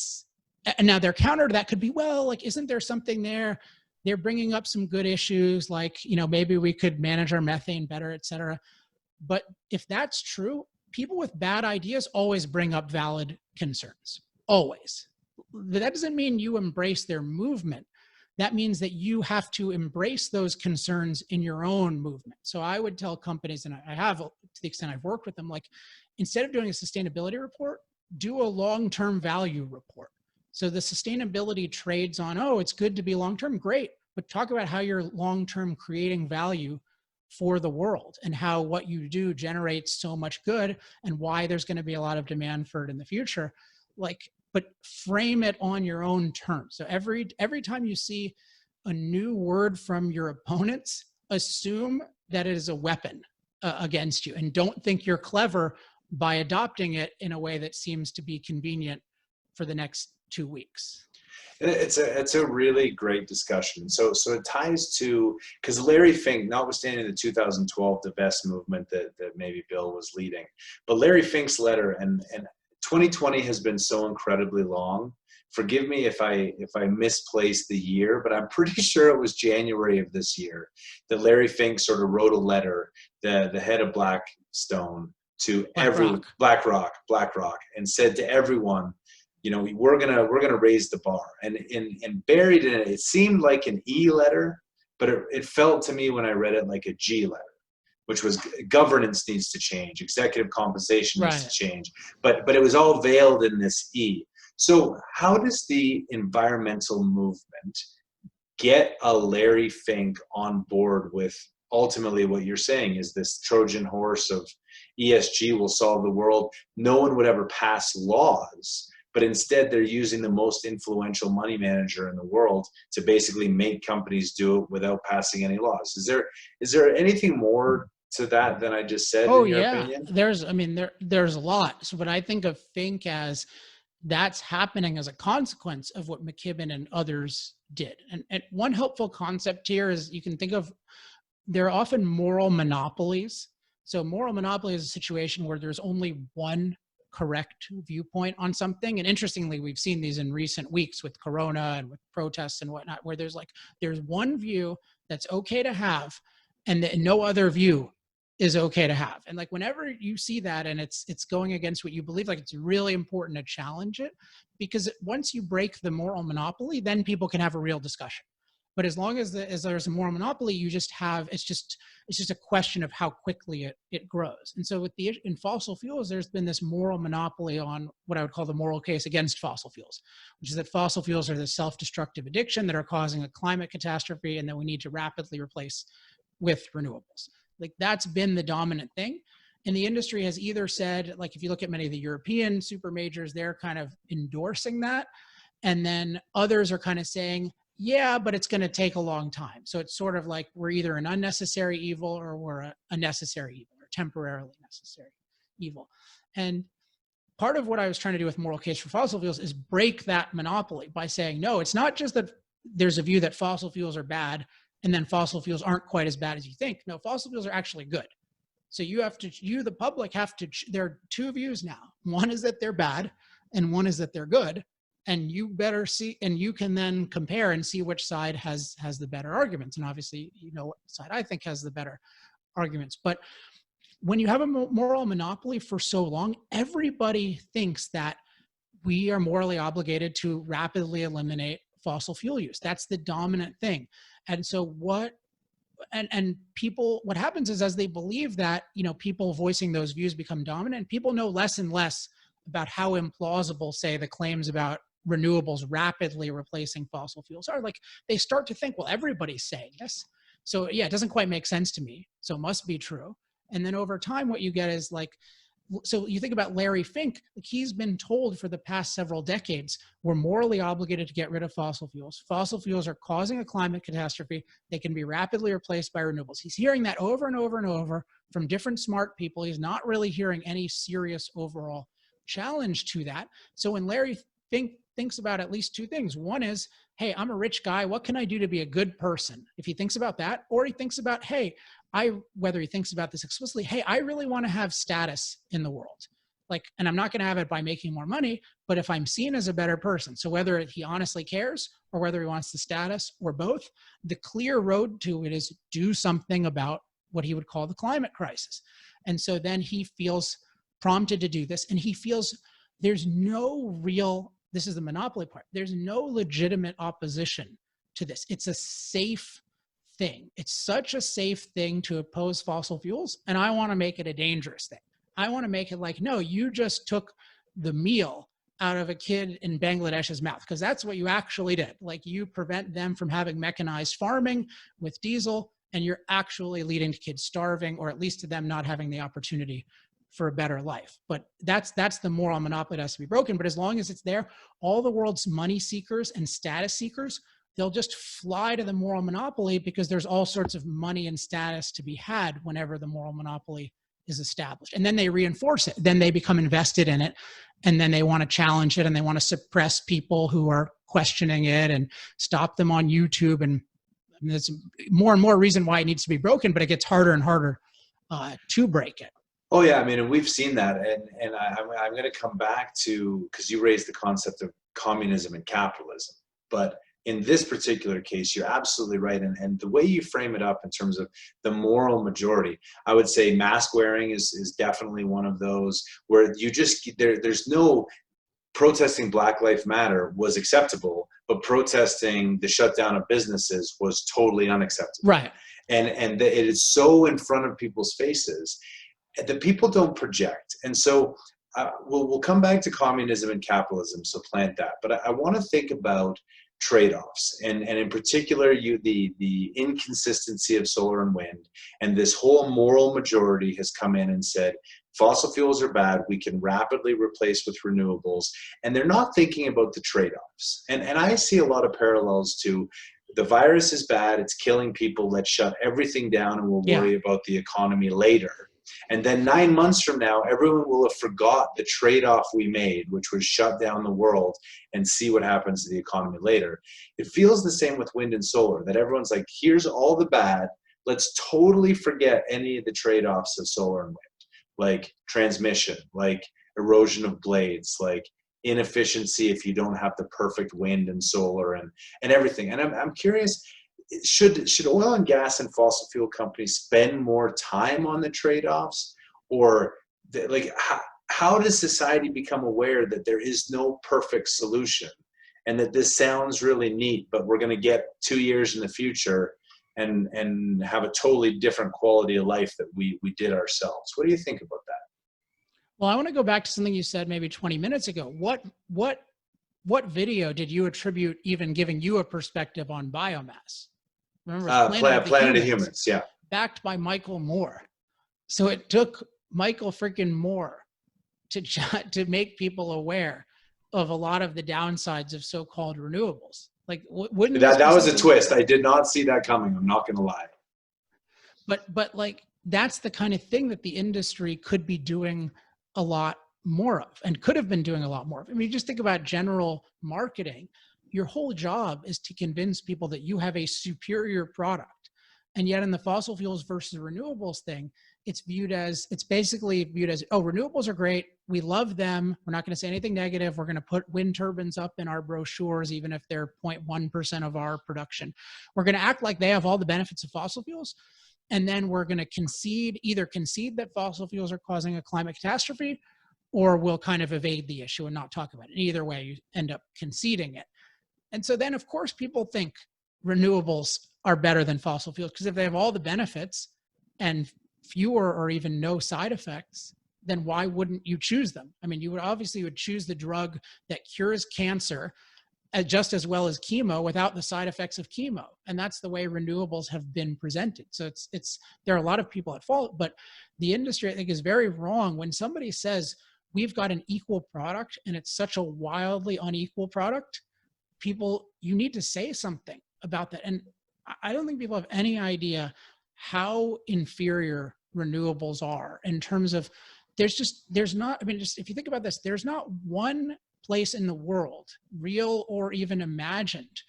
and now their counter to that could be, well, like, isn't there something there? They're bringing up some good issues, like, maybe we could manage our methane better, et cetera. But if that's true, people with bad ideas always bring up valid concerns, always. That doesn't mean you embrace their movement. That means that you have to embrace those concerns in your own movement. So I would tell companies, and I have, to the extent I've worked with them, like, instead of doing a sustainability report, do a long-term value report. So the sustainability trades on, oh, it's good to be long-term, great, but talk about how you're long-term creating value for the world, and how what you do generates so much good, and why there's going to be a lot of demand for it in the future. Like, but frame it on your own terms. So every time you see a new word from your opponents, assume that it is a weapon against you, and don't think you're clever by adopting it in a way that seems to be convenient for the next 2 weeks. It's a really great discussion. So it ties to, because Larry Fink, notwithstanding the 2012 divest movement that maybe Bill was leading, but Larry Fink's letter, and 2020 has been so incredibly long. Forgive me if I misplaced the year, but I'm pretty sure it was January of this year that Larry Fink sort of wrote a letter, the head of Blackstone, to BlackRock, and said to everyone, we're gonna raise the bar, and buried in it, it seemed like an E letter, but it felt to me when I read it like a G letter, which was governance needs to change, executive compensation needs to Right. change, but it was all veiled in this E. So how does the environmental movement get a Larry Fink on board with ultimately what you're saying is this Trojan horse of ESG will solve the world? No one would ever pass laws, but instead they're using the most influential money manager in the world to basically make companies do it without passing any laws. Is there anything more to that than I just said, Oh in your yeah, opinion? there's a lot. So, but I think of Fink as that's happening as a consequence of what McKibben and others did. And one helpful concept here is you can think of, there are often moral monopolies. So moral monopoly is a situation where there's only one correct viewpoint on something. And interestingly, we've seen these in recent weeks with Corona and with protests and whatnot, where there's one view that's okay to have, and no other view is okay to have. And like whenever you see that and it's going against what you believe, like it's really important to challenge it, because once you break the moral monopoly, then people can have a real discussion. But as long as there's a moral monopoly, you just have, it's just a question of how quickly it grows. And so in fossil fuels, there's been this moral monopoly on what I would call the moral case against fossil fuels, which is that fossil fuels are the self-destructive addiction that are causing a climate catastrophe and that we need to rapidly replace with renewables. Like that's been the dominant thing. And the industry has either said, like if you look at many of the European super majors, they're kind of endorsing that. And then others are kind of saying, yeah, but it's going to take a long time. So it's sort of like we're either an unnecessary evil or we're a necessary evil, or temporarily necessary evil. And part of what I was trying to do with moral case for fossil fuels is break that monopoly by saying, no, it's not just that there's a view that fossil fuels are bad and then fossil fuels aren't quite as bad as you think. No, fossil fuels are actually good. So you, the public, have to, there are two views now. One is that they're bad and one is that they're good. And you better see, and you can then compare and see which side has the better arguments. And obviously, what side I think has the better arguments. But when you have a moral monopoly for so long, everybody thinks that we are morally obligated to rapidly eliminate fossil fuel use. That's the dominant thing. And so what happens is, as they believe that, people voicing those views become dominant, people know less and less about how implausible, say, the claims about renewables rapidly replacing fossil fuels are. Like they start to think, well, everybody's saying this. So yeah, it doesn't quite make sense to me. So it must be true. And then over time, what you get is like, so you think about Larry Fink, like he's been told for the past several decades, we're morally obligated to get rid of fossil fuels. Fossil fuels are causing a climate catastrophe. They can be rapidly replaced by renewables. He's hearing that over and over and over from different smart people. He's not really hearing any serious overall challenge to that. So when Larry Fink thinks about at least two things, one is, hey, I'm a rich guy. What can I do to be a good person? If he thinks about that, or he thinks about, hey, whether he thinks about this explicitly, hey, I really want to have status in the world. Like, and I'm not going to have it by making more money, but if I'm seen as a better person, so whether he honestly cares or whether he wants the status or both, the clear road to it is do something about what he would call the climate crisis. And so then he feels prompted to do this, and he feels there's no real, this is the monopoly part, there's no legitimate opposition to this. It's a safe thing. It's such a safe thing to oppose fossil fuels, and I want to make it a dangerous thing. I want to make it like, no, you just took the meal out of a kid in Bangladesh's mouth, because that's what you actually did. Like you prevent them from having mechanized farming with diesel, and you're actually leading to kids starving, or at least to them not having the opportunity for a better life. But that's the moral monopoly that has to be broken. But as long as it's there, all the world's money seekers and status seekers, they'll just fly to the moral monopoly because there's all sorts of money and status to be had whenever the moral monopoly is established. And then they reinforce it. Then they become invested in it. And then they want to challenge it, and they want to suppress people who are questioning it and stop them on YouTube. And there's more and more reason why it needs to be broken, but it gets harder and harder to break it. Oh yeah, I mean, and we've seen that, and I'm going to come back to, because you raised the concept of communism and capitalism, but in this particular case, you're absolutely right, and the way you frame it up in terms of the moral majority, I would say mask wearing is definitely one of those where you just there's no protesting Black Lives Matter was acceptable, but protesting the shutdown of businesses was totally unacceptable. Right. And it is so in front of people's faces that people don't project. And so we'll come back to communism and capitalism, so plant that. But I want to think about trade-offs, and in particular, the inconsistency of solar and wind, and this whole moral majority has come in and said, fossil fuels are bad, we can rapidly replace with renewables, and they're not thinking about the trade-offs. And I see a lot of parallels to the virus is bad, it's killing people, let's shut everything down and we'll worry about the economy later. And then 9 months from now, everyone will have forgot the trade-off we made, which was shut down the world and see what happens to the economy later. It feels the same with wind and solar, that everyone's like, here's all the bad, let's totally forget any of the trade-offs of solar and wind, like transmission, like erosion of blades, like inefficiency if you don't have the perfect wind and solar and everything. And I'm curious, should oil and gas and fossil fuel companies spend more time on the trade-offs, or how does society become aware that there is no perfect solution, and that this sounds really neat, but we're going to get 2 years in the future and have a totally different quality of life that we did ourselves? What do you think about that? Well, I want to go back to something you said maybe 20 minutes ago. What video did you attribute even giving you a perspective on biomass? Remember, Planet of Humans, yeah. Backed by Michael Moore. So it took Michael freaking Moore to make people aware of a lot of the downsides of so-called renewables. Like, wouldn't that was a twist? I did not see that coming. I'm not going to lie. But like, that's the kind of thing that the industry could be doing a lot more of, and could have been doing a lot more of. I mean, just think about general marketing. Your whole job is to convince people that you have a superior product. And yet in the fossil fuels versus renewables thing, it's basically viewed as, oh, renewables are great, we love them, we're not going to say anything negative, we're going to put wind turbines up in our brochures even if they're 0.1% of our production. We're going to act like they have all the benefits of fossil fuels, and then we're going to either concede that fossil fuels are causing a climate catastrophe, or we'll kind of evade the issue and not talk about it. Either way, you end up conceding it. And so then, of course, people think renewables are better than fossil fuels, because if they have all the benefits and fewer or even no side effects, then why wouldn't you choose them? I mean, you would choose the drug that cures cancer just as well as chemo without the side effects of chemo. And that's the way renewables have been presented. So there are a lot of people at fault, but the industry, I think, is very wrong when somebody says we've got an equal product and it's such a wildly unequal product. People, you need to say something about that. And I don't think people have any idea how inferior renewables are in terms of, if you think about this, there's not one place in the world, real or even imagined,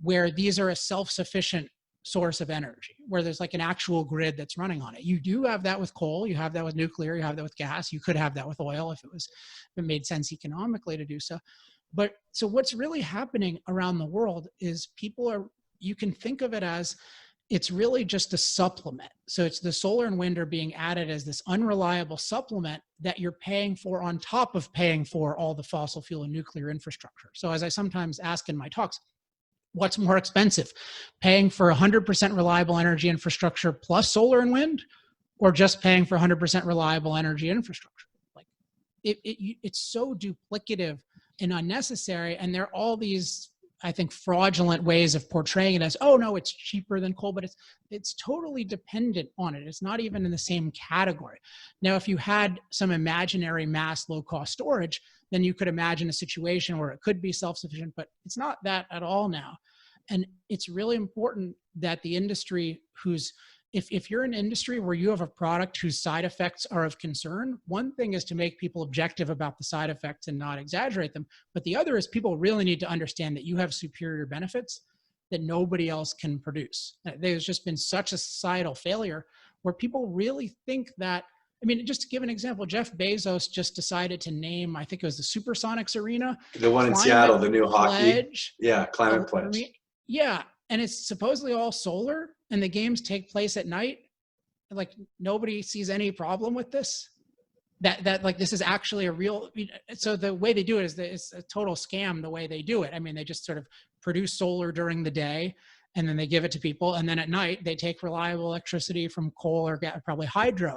where these are a self-sufficient source of energy, where there's like an actual grid that's running on it. You do have that with coal, you have that with nuclear, you have that with gas, you could have that with oil if it made sense economically to do so. But so what's really happening around the world is you can think of it as, it's really just a supplement. So it's the solar and wind are being added as this unreliable supplement that you're paying for on top of paying for all the fossil fuel and nuclear infrastructure. So as I sometimes ask in my talks, what's more expensive, paying for 100% reliable energy infrastructure plus solar and wind, or just paying for 100% reliable energy infrastructure? Like it's so duplicative and unnecessary. And there are all these, I think, fraudulent ways of portraying it as, oh no, it's cheaper than coal, but it's totally dependent on it. It's not even in the same category. Now, if you had some imaginary mass low-cost storage, then you could imagine a situation where it could be self-sufficient, but it's not that at all now. And it's really important that the industry if you're an industry where you have a product whose side effects are of concern, one thing is to make people objective about the side effects and not exaggerate them. But the other is people really need to understand that you have superior benefits that nobody else can produce. There's just been such a societal failure where people really think that, I mean, just to give an example, Jeff Bezos just decided to name, I think it was the Supersonics Arena. The one in Seattle, the new hockey. Yeah, climate pledge. Yeah, and it's supposedly all solar, and the games take place at night. Like, nobody sees any problem with this. that like this is actually a real, so the way they do it is that it's a total scam the way they do it. I mean, they just sort of produce solar during the day and then they give it to people. And then at night they take reliable electricity from coal or probably hydro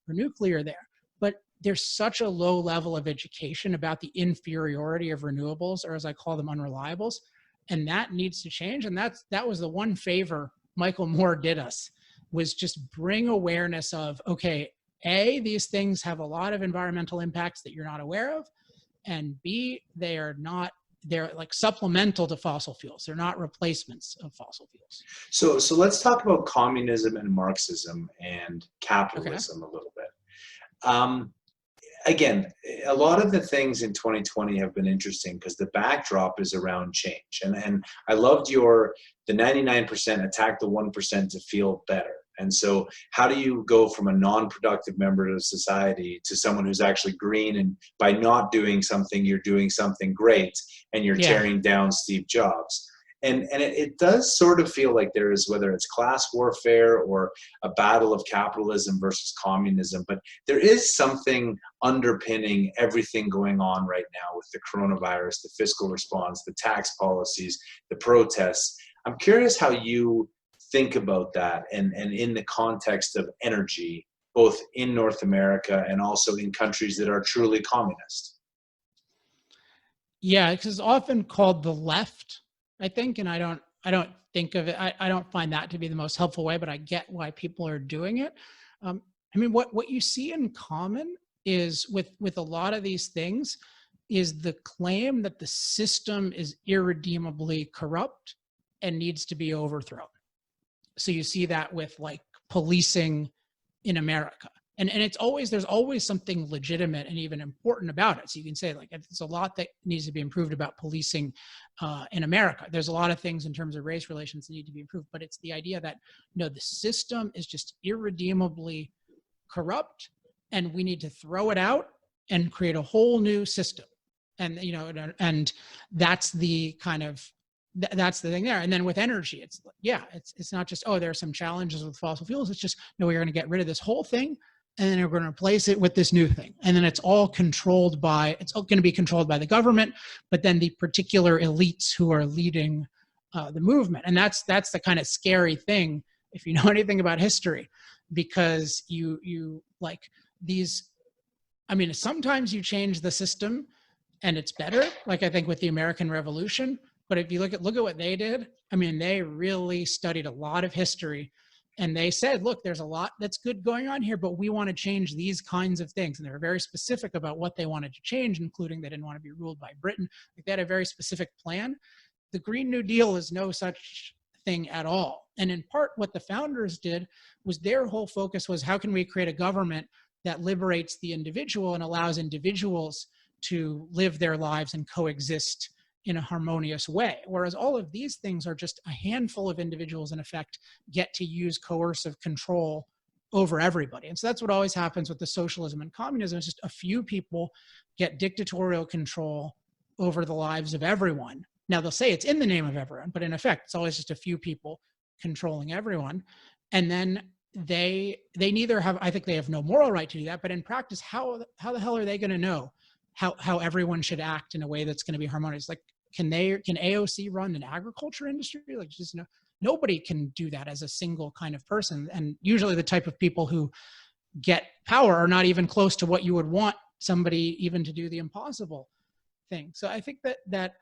or nuclear there. But there's such a low level of education about the inferiority of renewables, or as I call them, unreliables. And that needs to change. And that was the one favor Michael Moore did us, was just bring awareness of, okay, A, these things have a lot of environmental impacts that you're not aware of, and B, they're like supplemental to fossil fuels. They're not replacements of fossil fuels. So let's talk about communism and Marxism and capitalism a little bit. Again, a lot of the things in 2020 have been interesting because the backdrop is around change. And I loved the 99% attack the 1% to feel better. And so how do you go from a non-productive member of society to someone who's actually green, and by not doing something, you're doing something great and you're tearing down Steve Jobs? And it does sort of feel like there is, whether it's class warfare or a battle of capitalism versus communism, but there is something underpinning everything going on right now with the coronavirus, the fiscal response, the tax policies, the protests. I'm curious how you think about that and in the context of energy, both in North America and also in countries that are truly communist. Yeah, because it's often called the left, I think, and I don't think of it. I don't find that to be the most helpful way, but I get why people are doing it. I mean, what you see in common is with a lot of these things is the claim that the system is irredeemably corrupt and needs to be overthrown. So you see that with like policing in America. And there's always something legitimate and even important about it. So you can say like, there's a lot that needs to be improved about policing in America. There's a lot of things in terms of race relations that need to be improved, but it's the idea that, no, the system is just irredeemably corrupt and we need to throw it out and create a whole new system. And, and that's the kind of, that's the thing there. And then with energy, it's not just, oh, there are some challenges with fossil fuels. It's just, no, we're going to get rid of this whole thing and then we're going to replace it with this new thing. And then it's all going to be controlled by the government, but then the particular elites who are leading the movement. And that's the kind of scary thing if you know anything about history, because you like these, I mean, sometimes you change the system and it's better, like I think with the American Revolution. But if you look at what they did, I mean, they really studied a lot of history and they said, look, there's a lot that's good going on here, but we want to change these kinds of things. And they were very specific about what they wanted to change, including they didn't want to be ruled by Britain. Like, they had a very specific plan. The Green New Deal is no such thing at all. And in part, what the founders did was their whole focus was, how can we create a government that liberates the individual and allows individuals to live their lives and coexist in a harmonious way. Whereas all of these things are just a handful of individuals, in effect, get to use coercive control over everybody. And so that's what always happens with the socialism and communism. It's just a few people get dictatorial control over the lives of everyone. Now they'll say it's in the name of everyone, but in effect, it's always just a few people controlling everyone. And then they neither have, I think they have no moral right to do that, but in practice, how the hell are they going to know how everyone should act in a way that's going to be harmonious? Like, can AOC run an agriculture industry? Like, just nobody can do that as a single kind of person. And usually the type of people who get power are not even close to what you would want somebody even to do the impossible thing. So I think that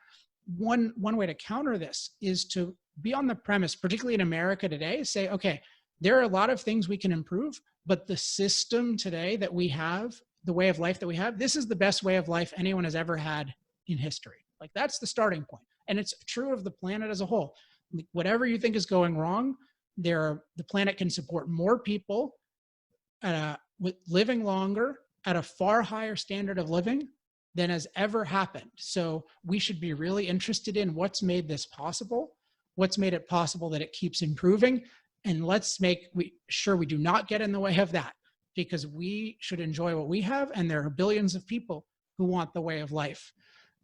one way to counter this is to be on the premise, particularly in America today, say, okay, there are a lot of things we can improve, but the system today that we have, the way of life that we have, this is the best way of life anyone has ever had in history. Like, that's the starting point. And it's true of the planet as a whole. Like, whatever you think is going wrong, the planet can support more people with living longer at a far higher standard of living than has ever happened. So we should be really interested in what's made this possible, what's made it possible that it keeps improving, and let's make sure we do not get in the way of that, because we should enjoy what we have, and there are billions of people who want the way of life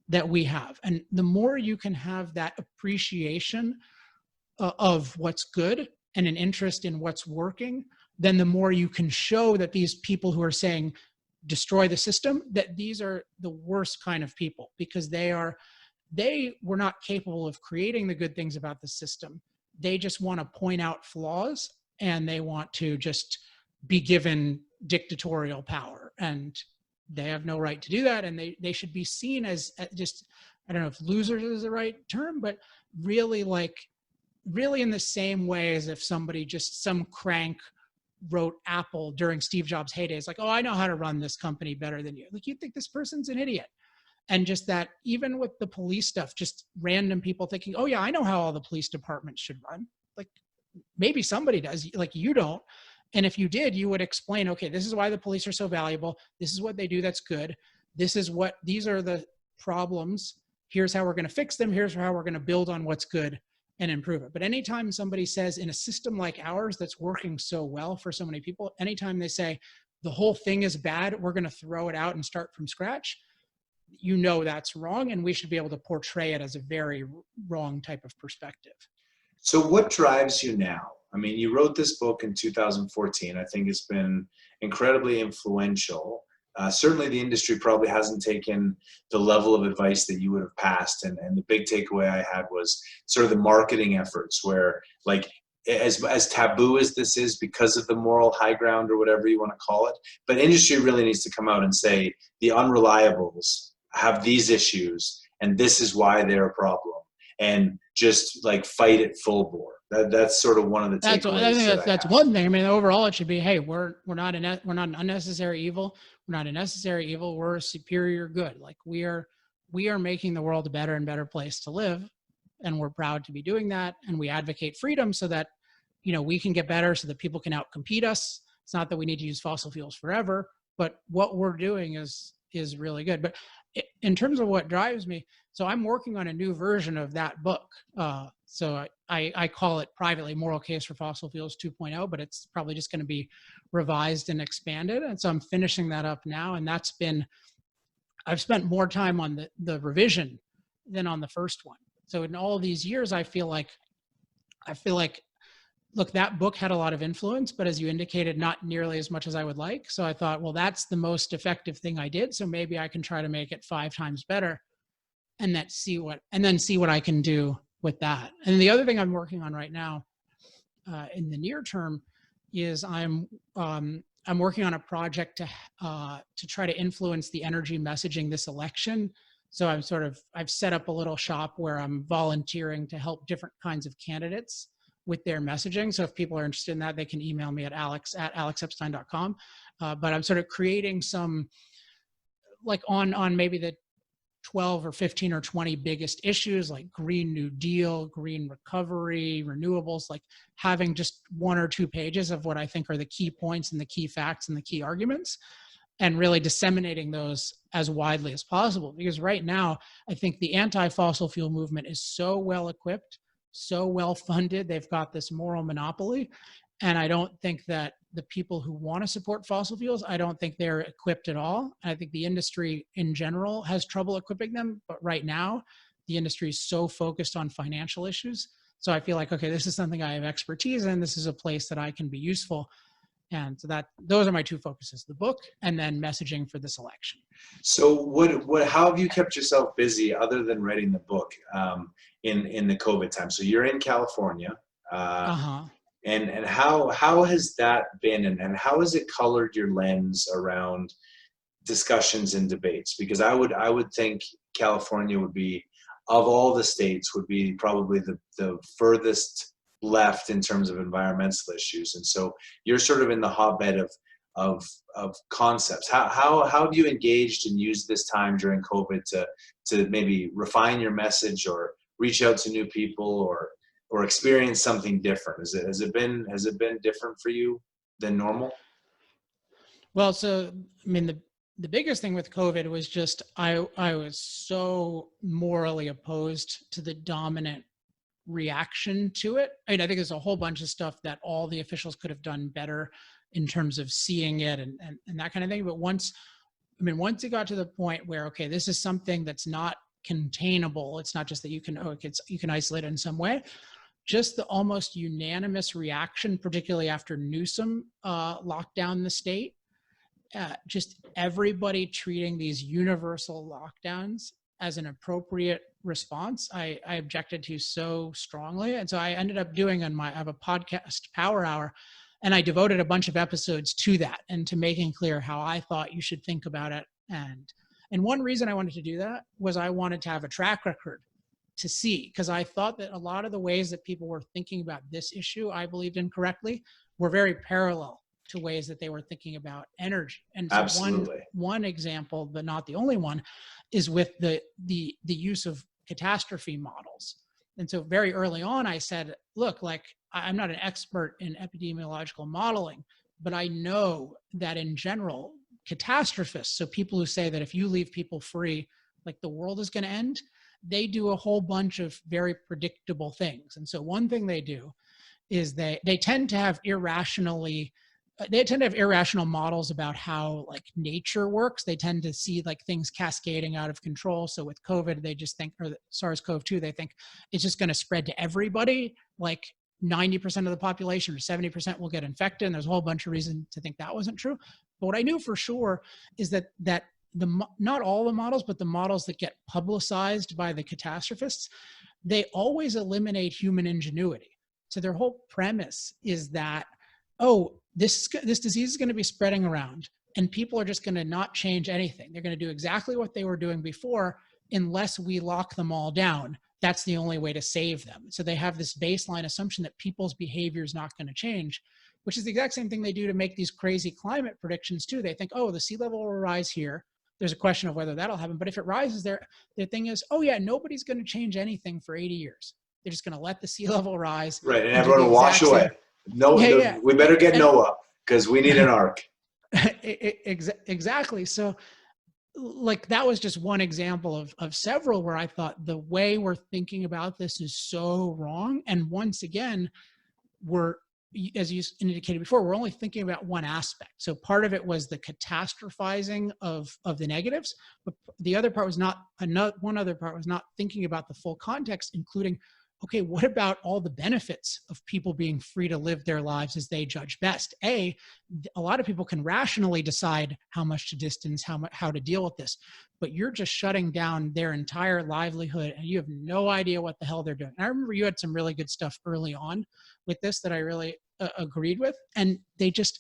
that we have. And the more you can have that appreciation of what's good and an interest in what's working, then the more you can show that these people who are saying destroy the system, that these are the worst kind of people, because they were not capable of creating the good things about the system. They just want to point out flaws, and they want to just be given dictatorial power, and they have no right to do that. And they should be seen as just, I don't know if losers is the right term, but really in the same way as if some crank wrote Apple during Steve Jobs' heyday. It's like, oh, I know how to run this company better than you. Like, you think this person's an idiot. And just that, even with the police stuff, just random people thinking, oh yeah, I know how all the police departments should run. Like, maybe somebody does, like you don't. And if you did, you would explain, okay, this is why the police are so valuable. This is what they do that's good. These are the problems. Here's how we're going to fix them. Here's how we're going to build on what's good and improve it. But anytime somebody says, in a system like ours that's working so well for so many people, anytime they say the whole thing is bad, we're going to throw it out and start from scratch, you know that's wrong, and we should be able to portray it as a very wrong type of perspective. So what drives you now? I mean, you wrote this book in 2014. I think it's been incredibly influential. Certainly the industry probably hasn't taken the level of advice that you would have passed. And the big takeaway I had was sort of the marketing efforts where, like, as taboo as this is because of the moral high ground or whatever you want to call it, but industry really needs to come out and say the unreliables have these issues and this is why they're a problem, and just like fight it full bore. That's sort of one of the takeaways. I think that's one thing. I mean, overall, it should be, hey, we're not an unnecessary evil. We're not a necessary evil. We're a superior good. Like, we are making the world a better and better place to live, and we're proud to be doing that. And we advocate freedom so that, you know, we can get better, so that people can outcompete us. It's not that we need to use fossil fuels forever, but what we're doing is really good. But in terms of what drives me, so I'm working on a new version of that book. So I call it privately Moral Case for Fossil Fuels 2.0, but it's probably just going to be revised and expanded. And so I'm finishing that up now. And I've spent more time on the revision than on the first one. So in all these years, I feel like, look, that book had a lot of influence, but as you indicated, not nearly as much as I would like. So I thought, well, that's the most effective thing I did. So maybe I can try to make it 5 times better, and then see what I can do with that. And the other thing I'm working on right now, in the near term, is I'm working on a project to try to influence the energy messaging this election. So I've set up a little shop where I'm volunteering to help different kinds of candidates with their messaging. So if people are interested in that, they can email me at alex@alexepstein.com. But I'm sort of creating some, like, on maybe the 12 or 15 or 20 biggest issues, like Green New Deal, green recovery, renewables, like having just 1 or 2 pages of what I think are the key points and the key facts and the key arguments, and really disseminating those as widely as possible. Because right now, I think the anti-fossil fuel movement is so well equipped, so well funded. They've got this moral monopoly. And I don't think that the people who want to support fossil fuels, I don't think they're equipped at all. I think the industry in general has trouble equipping them. But right now, the industry is so focused on financial issues. So I feel like, okay, this is something I have expertise in. This is a place that I can be useful. And so those are my 2 focuses: the book and then messaging for this election. So how have you kept yourself busy other than writing the book in the COVID time? So you're in California. And how has that been, and how has it colored your lens around discussions and debates? Because I would think California would be, of all the states, would be probably the furthest left in terms of environmental issues. And so you're sort of in the hotbed of concepts. How have you engaged and used this time during COVID to maybe refine your message or reach out to new people or experience something different? Has it been different for you than normal? Well, so I mean, the biggest thing with COVID was just I was so morally opposed to the dominant reaction to it. I mean, I think there's a whole bunch of stuff that all the officials could have done better in terms of seeing it and that kind of thing. But once it got to the point where, okay, this is something that's not containable. It's not just that you can isolate it in some way. Just the almost unanimous reaction, particularly after Newsom locked down the state, just everybody treating these universal lockdowns as an appropriate response, I objected to so strongly. And so I ended up doing I have a podcast, Power Hour, and I devoted a bunch of episodes to that and to making clear how I thought you should think about it. And one reason I wanted to do that was I wanted to have a track record to see, because I thought that a lot of the ways that people were thinking about this issue, I believed in correctly, were very parallel to ways that they were thinking about energy. And so Absolutely. one example, but not the only one, is with the use of catastrophe models. And so very early on, I said, look, like, I'm not an expert in epidemiological modeling, but I know that in general, catastrophists, so people who say that if you leave people free, like the world is going to end, they do a whole bunch of very predictable things. And so one thing they do is they tend to have irrational models about how like nature works. They tend to see like things cascading out of control. So with COVID, they just think, or SARS-CoV-2, they think it's just going to spread to everybody. Like 90% of the population or 70% will get infected. And there's a whole bunch of reason to think that wasn't true. But what I knew for sure is that not all the models, but the models that get publicized by the catastrophists, they always eliminate human ingenuity. So their whole premise is that, oh, this disease is going to be spreading around and people are just going to not change anything. They're going to do exactly what they were doing before unless we lock them all down. That's the only way to save them. So they have this baseline assumption that people's behavior is not going to change, which is the exact same thing they do to make these crazy climate predictions too. They think, oh, the sea level will rise here. There's a question of whether that'll happen. But if it rises there, the thing is, oh yeah, nobody's going to change anything for 80 years. They're just going to let the sea level rise. Right, and everyone will wash away. We better get Noah because we need an ark. Exactly. So like that was just one example of several where I thought the way we're thinking about this is so wrong. And once again, as you indicated before, we're only thinking about one aspect. So part of it was the catastrophizing of the negatives, but the other part was one other part was not thinking about the full context, including, okay, what about all the benefits of people being free to live their lives as they judge best? A lot of people can rationally decide how much to distance, how to deal with this, but you're just shutting down their entire livelihood and you have no idea what the hell they're doing. And I remember you had some really good stuff early on with this that I really agreed with. And they just,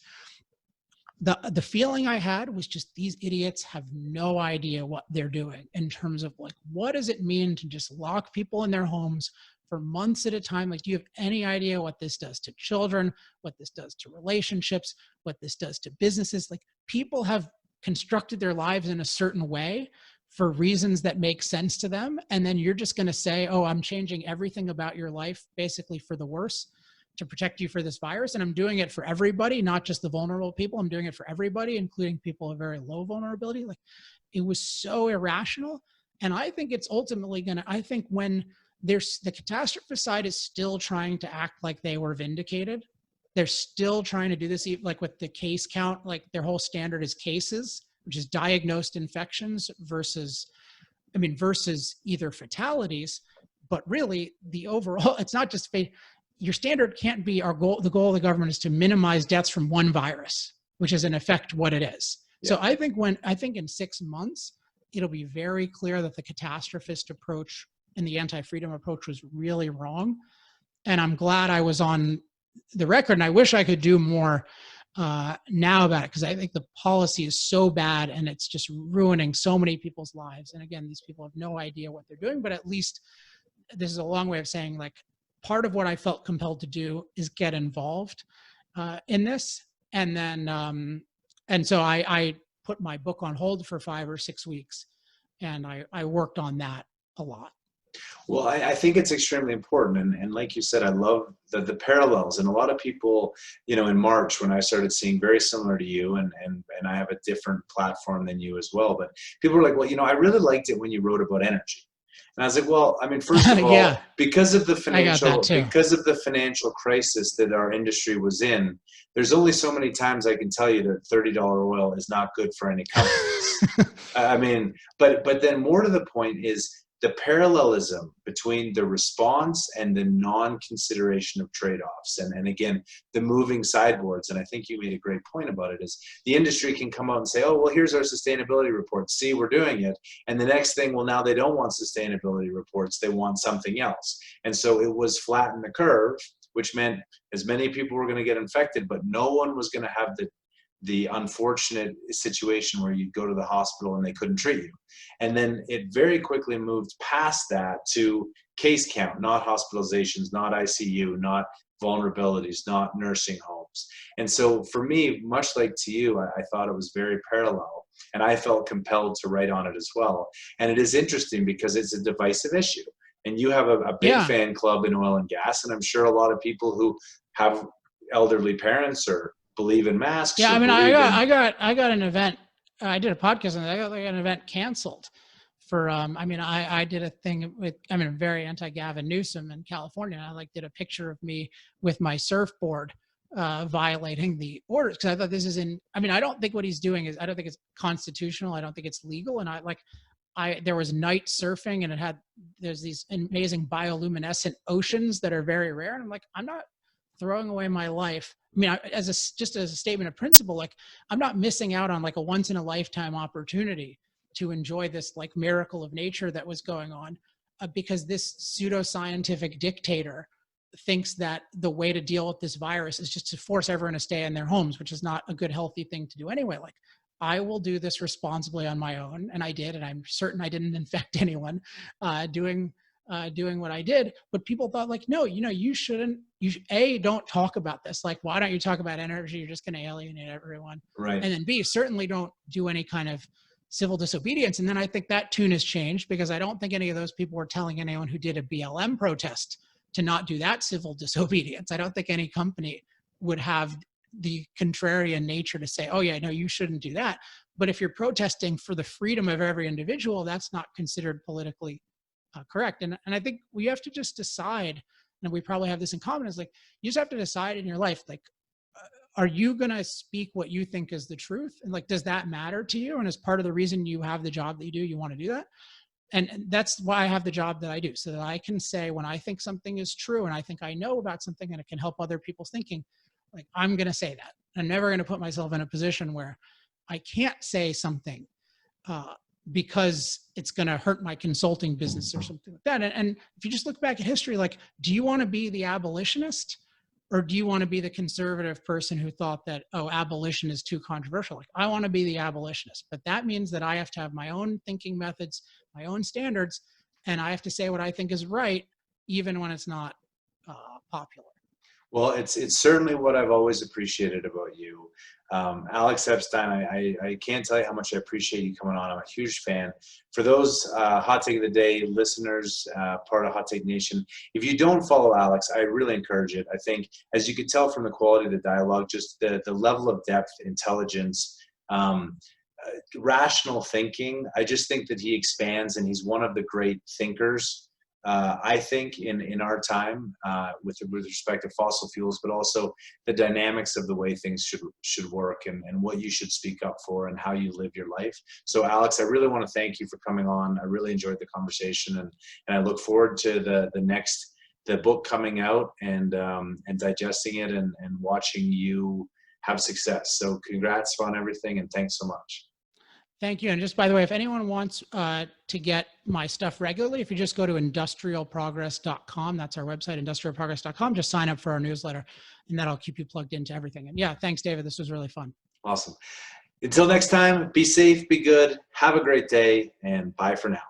the feeling I had was just these idiots have no idea what they're doing in terms of like, what does it mean to just lock people in their homes for months at a time? Like, do you have any idea what this does to children, what this does to relationships, what this does to businesses? Like, people have constructed their lives in a certain way for reasons that make sense to them. And then you're just going to say, oh, I'm changing everything about your life basically for the worse to protect you for this virus. And I'm doing it for everybody, not just the vulnerable people. I'm doing it for everybody, including people of very low vulnerability. Like, it was so irrational. And I think it's ultimately I think when the catastrophe side is still trying to act like they were vindicated. They're still trying to do this, like with the case count, like their whole standard is cases, which is diagnosed infections versus either fatalities, but really the overall, it's not just your standard can't be our goal. The goal of the government is to minimize deaths from one virus, which is in effect what it is. Yeah. So I think in 6 months, it'll be very clear that the catastrophist approach and the anti-freedom approach was really wrong. And I'm glad I was on the record, and I wish I could do more now about it, because I think the policy is so bad and it's just ruining so many people's lives. And again, these people have no idea what they're doing, but at least this is a long way of saying, like, part of what I felt compelled to do is get involved in this. And then, and so I put my book on hold for 5 or 6 weeks, and I worked on that a lot. Well, I think it's extremely important. And like you said, I love the parallels. And a lot of people, in March, when I started seeing very similar to you, and I have a different platform than you as well, but people were like, well, I really liked it when you wrote about energy. And I was like, well, first of all, yeah. because of the financial crisis that our industry was in, there's only so many times I can tell you that $30 oil is not good for any companies. But then more to the point is, the parallelism between the response and the non-consideration of trade-offs, and again, the moving sideboards. And I think you made a great point about it, is the industry can come out and say, oh, well, here's our sustainability report. See, we're doing it. And the next thing, well, now they don't want sustainability reports. They want something else. And so it was flatten the curve, which meant as many people were going to get infected, but no one was going to have the unfortunate situation where you'd go to the hospital and they couldn't treat you. And then it very quickly moved past that to case count, not hospitalizations, not ICU, not vulnerabilities, not nursing homes. And so for me, much like to you, I thought it was very parallel, and I felt compelled to write on it as well. And it is interesting because it's a divisive issue. And you have a big fan club in oil and gas, and I'm sure a lot of people who have elderly parents or believe in masks. Yeah, I mean, I got an event. I did a podcast on that. I got like an event canceled for. I mean, I did a thing with. I mean, very anti-Gavin Newsom in California. I like did a picture of me with my surfboard violating the orders, because I thought this is in. I mean, I don't think what he's doing is. I don't think it's constitutional. I don't think it's legal. And there was night surfing, and there's these amazing bioluminescent oceans that are very rare. And I'm like, I'm not throwing away my life. I mean, just as a statement of principle, like I'm not missing out on like a once in a lifetime opportunity to enjoy this like miracle of nature that was going on, because this pseudoscientific dictator thinks that the way to deal with this virus is just to force everyone to stay in their homes, which is not a good, healthy thing to do anyway. Like, I will do this responsibly on my own, and I did, and I'm certain I didn't infect anyone doing what I did. But people thought like, no, you shouldn't. Don't talk about this. Like, why don't you talk about energy? You're just going to alienate everyone. Right. And then B, certainly don't do any kind of civil disobedience. And then I think that tune has changed, because I don't think any of those people were telling anyone who did a BLM protest to not do that civil disobedience. I don't think any company would have the contrarian nature to say, oh yeah, no, you shouldn't do that. But if you're protesting for the freedom of every individual, that's not considered politically correct. And I think we have to just decide, and we probably have this in common, is like, you just have to decide in your life, like, are you going to speak what you think is the truth? And like, does that matter to you? And as part of the reason you have the job that you do, you want to do that. And that's why I have the job that I do, so that I can say when I think something is true and I think I know about something and it can help other people's thinking, like, I'm going to say that. I'm never going to put myself in a position where I can't say something because it's going to hurt my consulting business or something like that. And if you just look back at history, like, do you want to be the abolitionist, or do you want to be the conservative person who thought that, oh, abolition is too controversial? Like, I want to be the abolitionist, but that means that I have to have my own thinking methods, my own standards, and I have to say what I think is right, even when it's not popular. Well, it's certainly what I've always appreciated about you. Alex Epstein, I can't tell you how much I appreciate you coming on. I'm a huge fan. For those Hot Take of the Day listeners, part of Hot Take Nation, if you don't follow Alex, I really encourage it. I think, as you could tell from the quality of the dialogue, just the level of depth, intelligence, rational thinking, I just think that he expands, and he's one of the great thinkers, I think, in our time, with respect to fossil fuels, but also the dynamics of the way things should work, and what you should speak up for, and how you live your life. So Alex, I really want to thank you for coming on. I really enjoyed the conversation, and I look forward to the book coming out, and digesting it, and watching you have success. So congrats on everything, and thanks so much. Thank you. And just by the way, if anyone wants to get my stuff regularly, if you just go to industrialprogress.com, that's our website, industrialprogress.com, just sign up for our newsletter, and that'll keep you plugged into everything. And yeah, thanks, David. This was really fun. Awesome. Until next time, be safe, be good, have a great day, and bye for now.